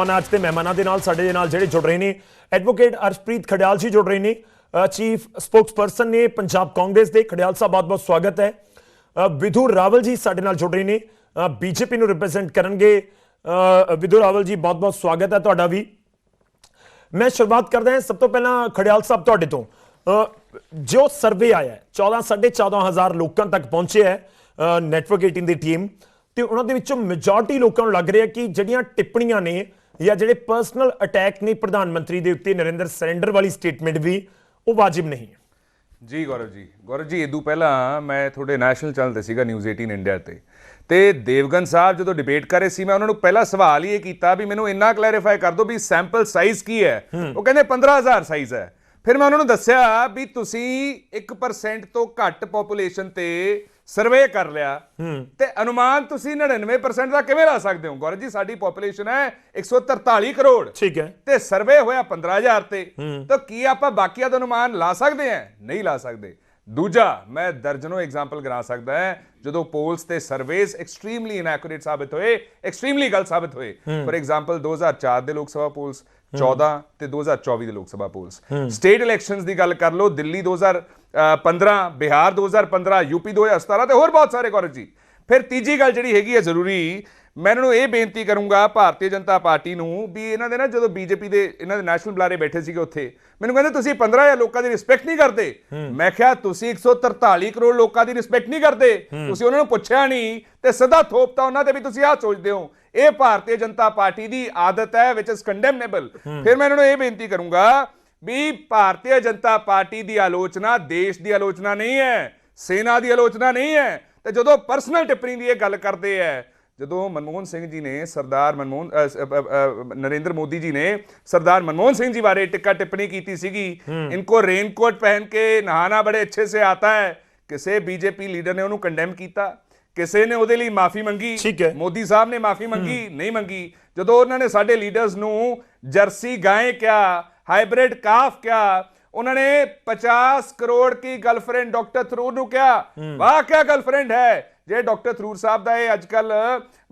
ਅੱਜ ਦੇ ਮਹਿਮਾਨਾਂ ਦੇ ਨਾਲ ਸਾਡੇ ਦੇ ਨਾਲ ਜਿਹੜੇ ਜੁੜ ਰਹੇ ਨੇ ਐਡਵੋਕੇਟ ਅਰਸ਼ਪ੍ਰੀਤ ਖੜਿਆਲ ਜੀ ਜੁੜ ਰਹੇ ਨੇ ਚੀਫ ਸਪੋਕਸਪਰਸਨ ਨੇ ਪੰਜਾਬ ਕਾਂਗਰਸ ਦੇ। ਖੜਿਆਲ ਸਾਹਿਬ ਬਹੁਤ ਬਹੁਤ ਸਵਾਗਤ ਹੈ। ਵਿਧੂ ਰਾਵਲ ਜੀ ਸਾਡੇ ਨਾਲ ਜੁੜ ਰਹੇ ਨੇ ਬੀਜੇਪੀ ਨੂੰ ਰਿਪਰੈਜ਼ੈਂਟ ਕਰਨਗੇ। ਵਿਧੂ ਰਾਵਲ ਜੀ ਬਹੁਤ ਬਹੁਤ ਸਵਾਗਤ ਹੈ ਤੁਹਾਡਾ ਵੀ। मैं शुरुआत करता है सब तो पहला खड़ियाल साहब तुहाडे तो जो सर्वे आया है 14,500 लोगों तक पहुंचे है नैटवर्क 18 की टीम तो उन्होंने मेजॉरिटी लोगों को लग रहा है कि जड़ियां टिप्पणियां ने या जिहड़े पर्सनल अटैक ने प्रधानमंत्री के उत्ते नरेंद्र सरेंडर वाली स्टेटमेंट भी वो वाजिब नहीं है। जी गौरव जी इदू पहला मैं थोड़े नैशनल चैनल ते सीगा न्यूज़ 18 इंडिया ते देवगन साहब जो डिबेट कर रहे सी मैं उन्होंने पहला सवाल ही किया भी मैनू इन्ना क्लैरिफाई कर दो भी सैंपल साइज की है। वो कहते 15,000 साइज है। फिर मैं उन्होंने दस्या भी तुसी 1% तो घट पॉपुलेशन ते सर्वे कर लिया ते अनुमान तुसी 99% का किवें ला सकते हो। गौरव जी साडी पॉपुलेशन है 143 करोड़, ठीक है, ते सर्वे होया 15,000 ते तो की आपां बाकियां दा अनुमान ला सकते हैं? नहीं ला सकते। दूजा मैं दर्जनों एग्जाम्पल गिना सकता है जो पोल्स ते सर्वेस एक्सट्रीमली इनएक्यूरेट साबित होए, एक्सट्रीमली गलत साबित होए। फॉर एग्जाम्पल 2004 के लोक सभा पोल्स, 14 ते 2024 के लोक सभा पोल्स। स्टेट इलैक्शंस की गल कर लो, दिल्ली 2015, बिहार 2015, यूपी 2017 ते होर बहुत सारे। गौरव जी फिर तीजी गल जिहड़ी हैगी है जरूरी मैं इन्होंने ये बेनती करूँगा भारतीय जनता पार्टी नूं भी इन्होंने ना जो बीजेपी के इन्होंने नैशनल बुलारे बैठे थे उत्थे मैनूं कहंदे तुसीं 15,000 लोगों की रिस्पैक्ट नहीं करते। मैं क्या तुसीं 143 करोड़ लोगों की रिस्पैक्ट नहीं करते? तुसीं उन्होंने पुछया नहीं ते सीधा थोपता उन्होंने भी तुसीं आ सोचते हो। ये भारतीय जनता पार्टी की आदत है विच इज कंडेमनेबल। फिर मैं इन्होंने ये बेनती करूँगा भी भारतीय जनता पार्टी की आलोचना देश की आलोचना नहीं है, सेना की आलोचना नहीं है। तो जो परसनल टिप्पणी की गल करते हैं जो मनमोहन सिंह जी ने सरदार नरेंद्र मोदी जी ने सरदार मनमोहन सिंह जी बारे टिक्का टिप्पणी की सीगी, इनको रेनकोट पहन के नहाना बड़े अच्छे से आता है। किसी बीजेपी लीडर ने उन्होंने कंडेम किया, किसी ने उहदे लई माफी मंगी, मोदी साहब ने माफी मंगी नहीं मंगी। जो उन्होंने साडे लीडर्स नूं जर्सी गाय क्या, हाइब्रिड काफ क्या, उन्होंने 50 करोड़ की गर्लफ्रेंड डॉक्टर थरूर नूं क्या, वाह क्या गर्लफ्रेंड है। जे डॉक्टर थरूर साहब का अजकल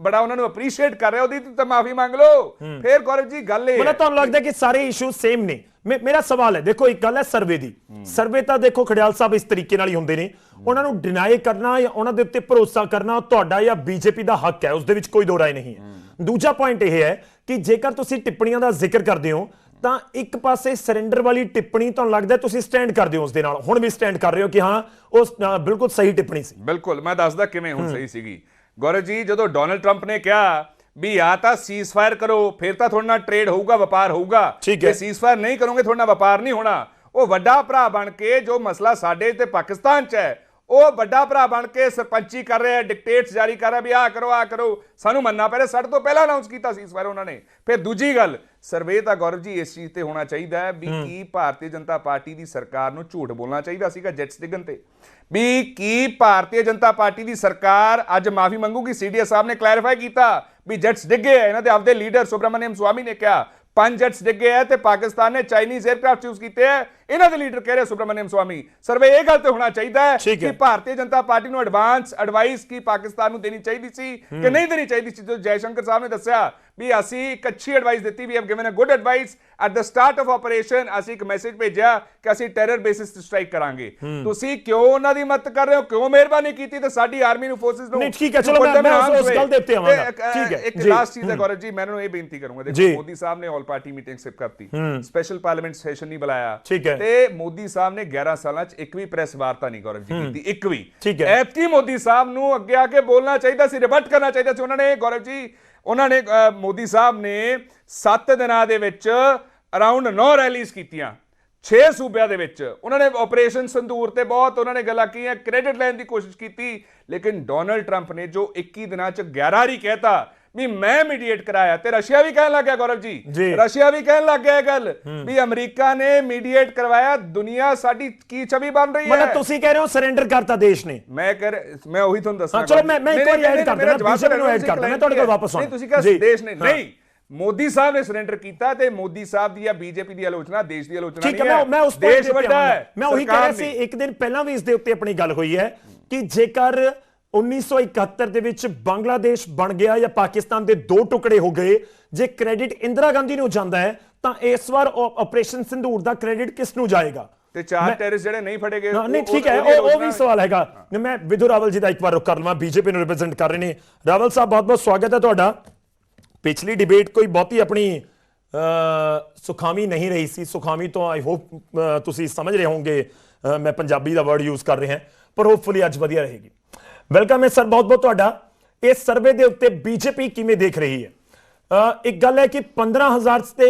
बड़ा उन्होंने अप्रीशिएट कर रहे हो तो माफी मांग लो। फिर गौरव जी गल तो लगता है कि सारे इशू सेम ने। मेरा सवाल है देखो एक गल है सर्वे दी, सर्वे तो देखो खड़ियाल साहब इस तरीके नाल ही हुंदे ने, उन्होंने डिनाई करना या उन्होंने उत्ते भरोसा करना तुहाडा या बीजेपी का हक है, उसदे विच कोई दो राय नहीं है। दूजा पॉइंट यह है कि जेकर तुसीं टिप्पणियां दा जिक्र करदे हो ਤਾਂ ਇੱਕ ਪਾਸੇ ਸਰੈਂਡਰ ਵਾਲੀ ਟਿੱਪਣੀ ਤੁਹਾਨੂੰ ਲੱਗਦਾ ਤੁਸੀਂ ਸਟੈਂਡ ਕਰਦੇ ਹੋ ਉਸ ਦੇ ਨਾਲ, ਹੁਣ ਵੀ ਸਟੈਂਡ ਕਰ ਰਹੇ ਹੋ ਕਿ ਹਾਂ ਉਹ ਬਿਲਕੁਲ ਸਹੀ ਟਿੱਪਣੀ ਸੀ? ਬਿਲਕੁਲ ਮੈਂ ਦੱਸਦਾ ਕਿਵੇਂ ਹੁਣ ਸਹੀ ਸੀਗੀ। ਗੌਰਵ ਜੀ ਜਦੋਂ ਡੋਨਲਡ ਟਰੰਪ ਨੇ ਕਿਹਾ ਵੀ ਜਾਂ ਤਾਂ ਸੀਜ਼ਫਾਇਰ ਕਰੋ ਫਿਰ ਤਾਂ ਤੁਹਾਡੇ ਨਾਲ ਟ੍ਰੇਡ ਹੋਊਗਾ, ਵਪਾਰ ਹੋਊਗਾ, ਜੇ ਸੀਜ਼ਫਾਇਰ ਨਹੀਂ ਕਰੋਗੇ ਤੁਹਾਡੇ ਨਾਲ ਵਪਾਰ ਨਹੀਂ ਹੋਣਾ। ਉਹ ਵੱਡਾ ਭਰਾ ਬਣ ਕੇ ਜੋ ਮਸਲਾ ਸਾਡੇ ਤੇ ਪਾਕਿਸਤਾਨ 'ਚ ਹੈ ਉਹ ਵੱਡਾ ਭਰਾ ਬਣ ਕੇ ਸਰਪੰਚੀ ਕਰ ਰਿਹਾ, ਡਿਕਟੇਟਸ ਜਾਰੀ ਕਰ ਰਿਹਾ ਵੀ ਆ ਕਰੋ ਸਾਨੂੰ ਮੰਨਣਾ ਪੈ ਰਿਹਾ। ਸਾਡੇ ਤੋਂ ਪਹਿਲਾਂ ਅਨਾਉਂਸ ਕੀਤਾ ਸੀਜ਼ਫਾਇਰ ਉਹਨਾਂ ਨੇ। ਫਿਰ ਦੂਜੀ ਗੱਲ ਸਰਵੇ ਤਾਂ ਗੌਰਵ ਜੀ ਇਸ ਚੀਜ਼ ਤੇ ਹੋਣਾ ਚਾਹੀਦਾ ਹੈ ਵੀ ਕੀ ਭਾਰਤੀ ਜਨਤਾ ਪਾਰਟੀ ਦੀ ਸਰਕਾਰ ਨੂੰ ਝੂਠ ਬੋਲਣਾ ਚਾਹੀਦਾ ਸੀਗਾ ਜੈਟਸ ਡਿੱਗਣ ਤੇ? ਵੀ ਕੀ ਭਾਰਤੀ ਜਨਤਾ ਪਾਰਟੀ ਦੀ ਸਰਕਾਰ ਅੱਜ ਮਾਫੀ ਮੰਗੂਗੀ? ਸੀਡੀਐਸ ਸਾਹਿਬ ਨੇ ਕਲੈਰੀਫਾਈ ਕੀਤਾ ਵੀ ਜੈਟਸ ਡਿੱਗੇ ਇਹਨਾਂ ਦੇ ਆਪਦੇ ਲੀਡਰ ਸੁਬਰਾਮਨਿਅਮ स्वामी ने ਕਿਹਾ 5 ਜੈਟਸ ਡਿੱਗੇ ਹੈ ਤੇ ਪਾਕਿਸਤਾਨ ਨੇ ਚਾਈਨੀਜ਼ 에ਅਰਕ੍ਰਾਫਟ ਯੂਜ਼ ਕੀਤੇ ਹੈ। ਇਹਨਾਂ ਦੇ ਲੀਡਰ ਕਹਿ ਰਹੇ ਸੁਬਰਾਮਨਿਅਮ स्वामी ਸਰਵੇ ਇਹ ਗੱਲ ਤੇ ਹੋਣਾ ਚਾਹੀਦਾ ਹੈ ਕਿ ਭਾਰਤੀ ਜਨਤਾ ਪਾਰਟੀ ਨੂੰ ਐਡਵਾਈਸ ਕੀ ਪਾਕਿਸਤਾਨ ਨੂੰ ਦੇਣੀ ਚਾਹੀਦੀ ਸੀ ਕਿ ਨਹੀਂ ਦੇਣੀ ਚਾਹੀਦੀ ਸੀ। ਜੋ ਜੈਸ਼ੰਕਰ ਸਾਹਿਬ ਨੇ ਦੱਸਿਆ ਵੀ ਅਸੀਂ ਇੱਕ ਅੱਛੀ ਐਡਵਾਈਸ ਦਿੱਤੀ, we have given a good advice at the start of operation. ਅਸੀਂ ਇੱਕ ਮੈਸੇਜ ਭੇਜਿਆ ਕਿ ਅਸੀਂ ਟੈਰਰ ਬੇਸਿਸ ਤੇ ਸਟ੍ਰਾਈਕ ਕਰਾਂਗੇ। ਤੁਸੀਂ ਕਿਉਂ ਉਹਨਾਂ ਦੀ ਮਦਦ ਕਰ ਰਹੇ ਹੋ? ਕਿਉਂ ਮਿਹਰਬਾਨੀ ਕੀਤੀ ਤੇ ਸਾਡੀ ਆਰਮੀ ਨੂੰ ਫੋਰਸਿਸ ਨੂੰ? ਠੀਕ ਹੈ ਚਲੋ ਮੈਂ ਉਸ ਗੱਲ ਦੇ ਉੱਤੇ ਆਵਾਂਗਾ। ਠੀਕ ਹੈ ਇੱਕ ਲਾਸਟ ਚੀਜ਼ ਹੈ ਗੌਰਵ ਜੀ ਮੈਂ ਇਹਨੂੰ ਇਹ ਬੇਨਤੀ ਕਰੂੰਗਾ, ਦੇਖੋ ਮੋਦੀ ਸਾਹਿਬ ਨੇ ਆਲ ਪਾਰਟੀ ਮੀਟਿੰਗ ਸਿਪ ਕਰਤੀ, ਸਪੈਸ਼ਲ ਪਾਰਲੀਮੈਂਟ ਸੈਸ਼ਨ ਨਹੀਂ ਬੁਲਾਇਆ ਤੇ ਮੋਦੀ ਸਾਹਿਬ ਨੇ 11 ਸਾਲਾਂ 'ਚ ਇੱਕ ਵੀ ਪ੍ਰੈਸ ਵਾਰਤਾ ਨਹੀਂ ਗੌਰਵ ਜੀ ਕੀਤੀ, ਇੱਕ ਵੀ। ਐਤਕੀ ਮੋਦੀ ਸਾਹਿਬ ਨੂੰ ਅੱਗੇ ਆ ਕੇ ਬੋਲਣਾ ਚਾਹੀਦਾ ਸੀ, ਰਿਬਟ ਕਰਨਾ ਚਾਹੀਦਾ ਸੀ। ਉਹਨਾਂ ਨੇ ਗੌਰਵ ਜੀ ਮੋਦੀ ਸਾਹਿਬ ਨੇ 7 ਦਿਨਾਂ ਦੇ ਵਿੱਚ ਅਰਾਊਂਡ 9 ਰੈਲੀਜ਼ ਕੀਤੀਆਂ 6 ਸੂਬਿਆਂ ਦੇ ਵਿੱਚ। ਉਹਨਾਂ ਨੇ ਆਪਰੇਸ਼ਨ ਸੰਦੂਰ ਤੇ ਬਹੁਤ ਉਹਨਾਂ ਨੇ ਗੱਲਾਂ ਕੀਆਂ, ਕ੍ਰੈਡਿਟ ਲੈਣ ਦੀ ਕੋਸ਼ਿਸ਼ ਕੀਤੀ। ਲੇਕਿਨ ਡੋਨਲਡ ਟਰੰਪ ਨੇ ਜੋ 21 ਦਿਨਾਂ 'ਚ 11 ਵਾਰੀ ਕਹਿਤਾ ਵੀ ਮੈਂ ਮੀਡੀਏਟ ਕਰਾਇਆ ਤੇ ਰਸ਼ੀਆ ਵੀ ਕਹਿਣ ਲੱਗ ਗਿਆ ਗੌਰਵ ਜੀ, ਰਸ਼ੀਆ ਵੀ ਕਹਿਣ ਲੱਗ ਗਿਆ ਇਹ ਗੱਲ ਵੀ ਅਮਰੀਕਾ ਨੇ ਮੀਡੀਏਟ ਕਰਵਾਇਆ। ਦੁਨੀਆ ਸਾਡੀ ਕੀ ਛਵੀ ਬਣ ਰਹੀ ਹੈ? ਮਤਲਬ ਤੁਸੀਂ ਕਹਿ ਰਹੇ ਹੋ ਸਰੈਂਡਰ ਕਰਤਾ ਦੇਸ਼ ਨੇ? ਮੈਂ ਉਹੀ ਤੁਹਾਨੂੰ ਦੱਸਣਾ। ਚਲੋ ਮੈਂ ਇੱਕ ਵਾਰੀ ਐਡ ਕਰ ਦਿੰਦਾ, ਬੀਜੇਪੀ ਨੂੰ ਐਡ ਕਰ ਦਿੰਦਾ, ਮੈਂ ਤੁਹਾਡੇ ਕੋਲ ਵਾਪਸ ਆਉਣਾ। ਤੁਸੀਂ ਕਿਹਾ ਦੇਸ਼ ਨੇ ਨਹੀਂ, ਮੋਦੀ ਸਾਹਿਬ ਨੇ ਸਰੈਂਡਰ ਕੀਤਾ ਤੇ ਮੋਦੀ ਸਾਹਿਬ ਦੀ ਜਾਂ ਬੀਜੇਪੀ ਦੀ ਆਲੋਚਨਾ ਦੇਸ਼ ਦੀ ਆਲੋਚਨਾ ਨਹੀਂ ਹੈ। ਮੈਂ ਉਸ ਦੇਸ਼ ਵੱਡਾ ਹੈ। ਮੈਂ ਉਹੀ ਕਹਿ ਰਿਹਾ ਸੀ ਇੱਕ ਦਿਨ ਪਹਿਲਾਂ ਵੀ ਇਸ ਦੇ ਉੱਤੇ ਆਪਣੀ ਗੱਲ ਹੋਈ ਹੈ ਕਿ ਜੇਕਰ 1971 ਦੇ ਵਿੱਚ ਬੰਗਲਾਦੇਸ਼ ਬਣ ਗਿਆ ਜਾਂ ਪਾਕਿਸਤਾਨ ਦੇ ਦੋ ਟੁਕੜੇ ਹੋ ਗਏ, ਜੇ ਕ੍ਰੈਡਿਟ ਇੰਦਰਾ ਗਾਂਧੀ ਨੂੰ ਜਾਂਦਾ ਹੈ ਤਾਂ ਇਸ ਵਾਰ ਆਪਰੇਸ਼ਨ ਸਿੰਧੂਰ ਦਾ ਕ੍ਰੈਡਿਟ ਕਿਸ ਨੂੰ ਜਾਏਗਾ? ਤੇ 4 ਟੈਰਰਿਸਟ ਜਿਹੜੇ ਨਹੀਂ ਫੜੇ ਗਏ ਨਹੀਂ ਠੀਕ ਹੈ, ਉਹ ਵੀ ਸਵਾਲ ਹੈਗਾ। ਮੈਂ ਵਿਧੂ ਰਾਵਲ ਜੀ ਦਾ ਇੱਕ ਵਾਰ ਰੁਕ ਕਰ ਲਵਾਂ, ਬੀਜੇਪੀ ਨੂੰ ਰਿਪਰੈਜ਼ੈਂਟ ਕਰ ਰਹੇ ਨੇ। ਰਾਵਲ ਸਾਹਿਬ ਬਹੁਤ ਬਹੁਤ ਸਵਾਗਤ ਹੈ ਤੁਹਾਡਾ। ਪਿਛਲੀ ਡਿਬੇਟ ਕੋਈ ਬਹੁਤੀ ਆਪਣੀ ਸੁਖਾਵੀ ਨਹੀਂ ਰਹੀ ਸੀ। ਸੁਖਾਵੀ ਤੋਂ ਆਈ ਹੋਪ ਤੁਸੀਂ ਸਮਝ ਰਹੇ ਹੋਵੋਗੇ, ਮੈਂ ਪੰਜਾਬੀ ਦਾ ਵਰਡ ਯੂਜ਼ ਕਰ ਰਿਹਾ, ਪਰ ਹੋਪਫੁਲੀ ਅੱਜ ਵਧੀਆ ਰਹੇਗੀ। ਵੈਲਕਮ ਹੈ ਸਰ, ਬਹੁਤ ਬਹੁਤ ਤੁਹਾਡਾ। ਇਸ ਸਰਵੇ ਦੇ ਉੱਤੇ ਬੀਜੇਪੀ ਕਿਵੇਂ ਦੇਖ ਰਹੀ ਹੈ? ਇੱਕ ਗੱਲ ਹੈ ਕਿ 15,000 ਤੇ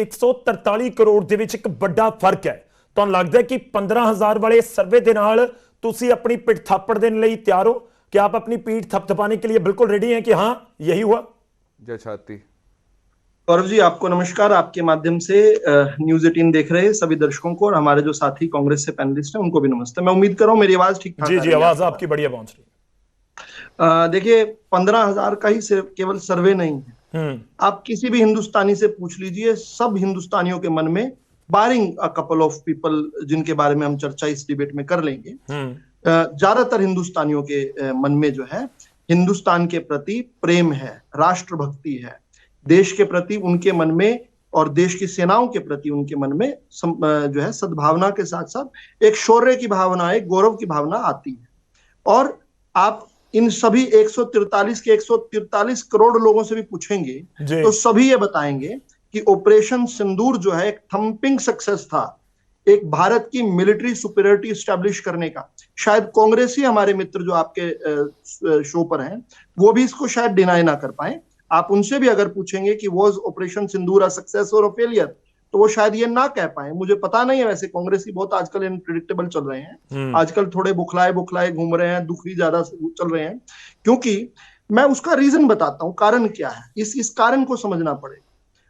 143 ਕਰੋੜ ਦੇ ਵਿੱਚ ਇੱਕ ਵੱਡਾ ਫਰਕ ਹੈ। ਤੁਹਾਨੂੰ ਲੱਗਦਾ ਹੈ ਕਿ 15,000 वाले सर्वे के नाल तुसी अपनी पिठ थप्पड़ देने लिए तैयार हो? कि आप अपनी पीठ थपथपाने के लिए बिल्कुल रेडी हैं कि हाँ यही हुआ? जय छाती। गौरव जी, आपको नमस्कार। आपके माध्यम से न्यूज 18 देख रहे सभी दर्शकों को और हमारे जो साथी कांग्रेस से पैनलिस्ट हैं उनको भी नमस्ते। मैं उम्मीद कर रहा हूं मेरी आवाज ठीक ठाक जी जी, आवाज आपकी बढ़िया पहुंच रही। देखिए, 15,000 का ही सिर्फ केवल सर्वे नहीं है। आप किसी भी हिंदुस्तानी से पूछ लीजिए, सब हिंदुस्तानियों के मन में, बारिंग अ कपल ऑफ पीपल जिनके बारे में हम चर्चा इस डिबेट में कर लेंगे, ज्यादातर हिंदुस्तानियों के मन में जो है हिंदुस्तान के प्रति प्रेम है, राष्ट्रभक्ति है, देश के प्रति उनके मन में और देश की सेनाओं के प्रति उनके मन में जो है सद्भावना के साथ साथ एक शौर्य की भावना, एक गौरव की भावना आती है। और आप इन सभी 143 करोड़ लोगों से भी पूछेंगे तो सभी ये बताएंगे कि ऑपरेशन सिंदूर जो है एक थंपिंग सक्सेस था, एक भारत की मिलिट्री सुपीरियरिटी एस्टैब्लिश करने का। शायद कांग्रेसी हमारे मित्र जो आपके शो पर हैं वो भी इसको शायद डिनाई ना कर पाए। आप उनसे भी अगर पूछेंगे कि was operation Sindoor a success और अ फेलियर, तो वो शायद ये ना कह पाए। मुझे पता नहीं है, वैसे कांग्रेसी बहुत आजकल इनप्रेडिक्टेबल चल रहे हैं, आजकल थोड़े बुखलाए घूम रहे हैं, दुखी ज्यादा चल रहे हैं। क्योंकि मैं उसका रीजन बताता हूं, कारण क्या है, इस कारण को समझना पड़ेगा।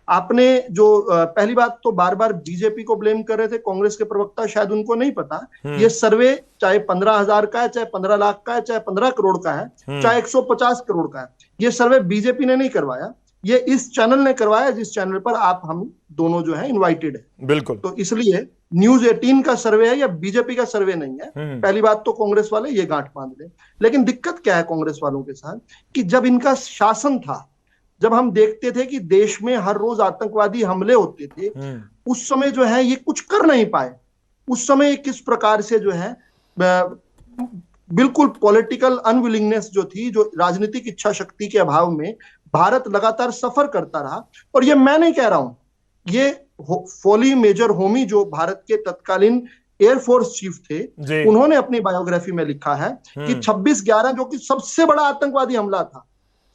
आपने जो पहली बात तो बार बार बीजेपी को ब्लेम कर रहे थे कांग्रेस के प्रवक्ता, शायद उनको नहीं पता ये सर्वे चाहे 15,000 का है, चाहे 15 लाख का है, चाहे 15 करोड़ का है, चाहे 150 करोड़ का है, ये सर्वे बीजेपी ने नहीं करवाया, ये इस चैनल ने करवाया, जिस चैनल पर आप हम दोनों जो है इन्वाइटेड है। बिल्कुल। तो इसलिए न्यूज 18 का सर्वे है या बीजेपी का सर्वे नहीं है। पहली बात तो कांग्रेस वाले ये गांठ बांध ले। लेकिन दिक्कत क्या है कांग्रेस वालों के साथ, कि जब इनका शासन था, जब हम देखते थे कि देश में हर रोज आतंकवादी हमले होते थे, उस समय जो है ये कुछ कर नहीं पाए। उस समय किस प्रकार से जो है बिल्कुल पॉलिटिकल अनविलिंगनेस जो थी, जो राजनीतिक इच्छा शक्ति के अभाव में भारत लगातार सफर करता रहा। और ये मैं नहीं कह रहा हूं, ये फॉली मेजर होमी जो भारत के तत्कालीन एयरफोर्स चीफ थे, उन्होंने अपनी बायोग्राफी में लिखा है कि 26/11 जो कि सबसे बड़ा आतंकवादी हमला था,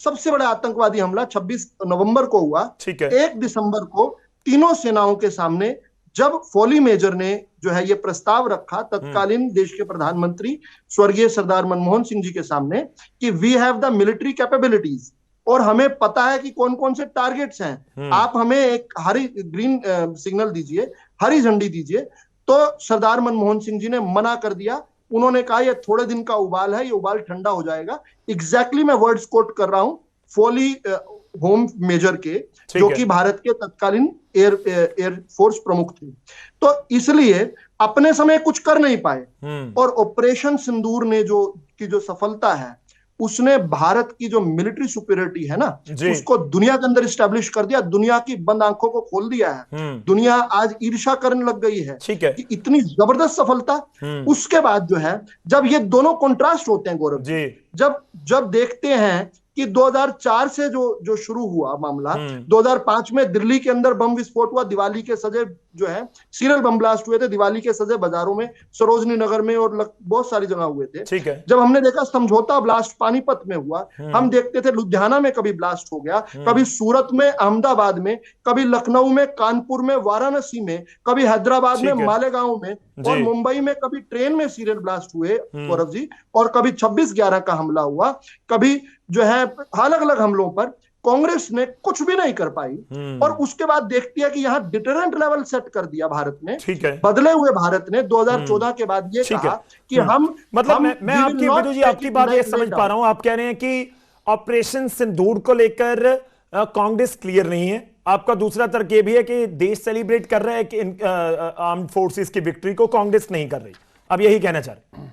सबसे बड़ा आतंकवादी हमला 26 नवंबर को हुआ। 1 दिसंबर को तीनों सेनाओं के सामने जब फॉली मेजर ने जो है ये प्रस्ताव रखा तत्कालीन देश के प्रधानमंत्री स्वर्गीय सरदार मनमोहन सिंह जी के सामने कि we have the military capabilities और हमें पता है कि कौन कौन से टारगेट्स हैं, आप हमें एक ग्रीन सिग्नल दीजिए, हरी झंडी दीजिए। तो सरदार मनमोहन सिंह जी ने मना कर दिया। उन्होंने कहा ये थोड़े दिन का उबाल है, ये उबाल ठंडा हो जाएगा। एग्जैक्टली मैं वर्ड्स कोट कर रहा हूं फॉली होम मेजर के, जो कि भारत के तत्कालीन एयर फोर्स प्रमुख थे। तो इसलिए अपने समय कुछ कर नहीं पाए और ऑपरेशन सिंदूर ने जो सफलता है, उसने भारत की जो मिलिट्री सुपीरियरिटी है ना, उसको दुनिया के अंदर स्टैब्लिश कर दिया, दुनिया की बंद आंखों को खोल दिया है। दुनिया आज ईर्ष्या करने लग गई है कि इतनी जबरदस्त सफलता। उसके बाद जो है जब ये दोनों कॉन्ट्रास्ट होते हैं गौरव जी, जब देखते हैं कि 2004 से जो शुरू हुआ मामला, 2005 में दिल्ली के अंदर बम विस्फोट हुआ, दिवाली के सजे जो है सीरियल बम ब्लास्ट हुए थे, दिवाली के सजे बाजारों में, सरोजनी नगर में और बहुत सारी जगह हुए थे। जब हमने देखा समझौता ब्लास्ट पानीपत में हुआ, हम देखते थे लुधियाना में कभी ब्लास्ट हो गया, कभी सूरत में, अहमदाबाद में, कभी लखनऊ में, कानपुर में, वाराणसी में, कभी हैदराबाद में, मालेगांव में और मुंबई में कभी ट्रेन में सीरियल ब्लास्ट हुए गौरव जी, और कभी 26/11 का हमला हुआ, कभी जो है अलग अलग हमलों पर कांग्रेस ने कुछ भी नहीं कर पाई। और उसके बाद देखती है कि यहाँ डिटरेंट लेवल सेट कर दिया भारत ने, बदले हुए भारत ने 2014 के बाद ये कहा कि हम मतलब मैं आपकी विदु जी आपकी बात ये समझ पा रहा हूं, आप कह रहे हैं कि ऑपरेशन सिंदूर को लेकर कांग्रेस क्लियर नहीं है। आपका दूसरा तर्क ये भी है कि देश सेलिब्रेट कर रहा है कि आर्म्ड फोर्सेस की विक्ट्री को कांग्रेस नहीं कर रही। अब यही कहना चाह रहे हैं।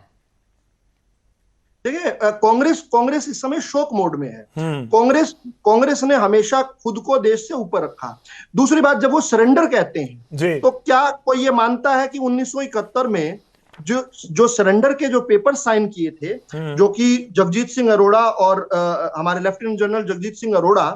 देखिए कांग्रेस इस समय शोक मोड में है। कांग्रेस ने हमेशा खुद को देश से ऊपर रखा। दूसरी बात, जब वो सरेंडर कहते हैं तो क्या कोई ये मानता है कि 1971 में जो सरेंडर के जो पेपर साइन किए थे, जो कि जगजीत सिंह अरोड़ा और हमारे लेफ्टिनेंट जनरल जगजीत सिंह अरोड़ा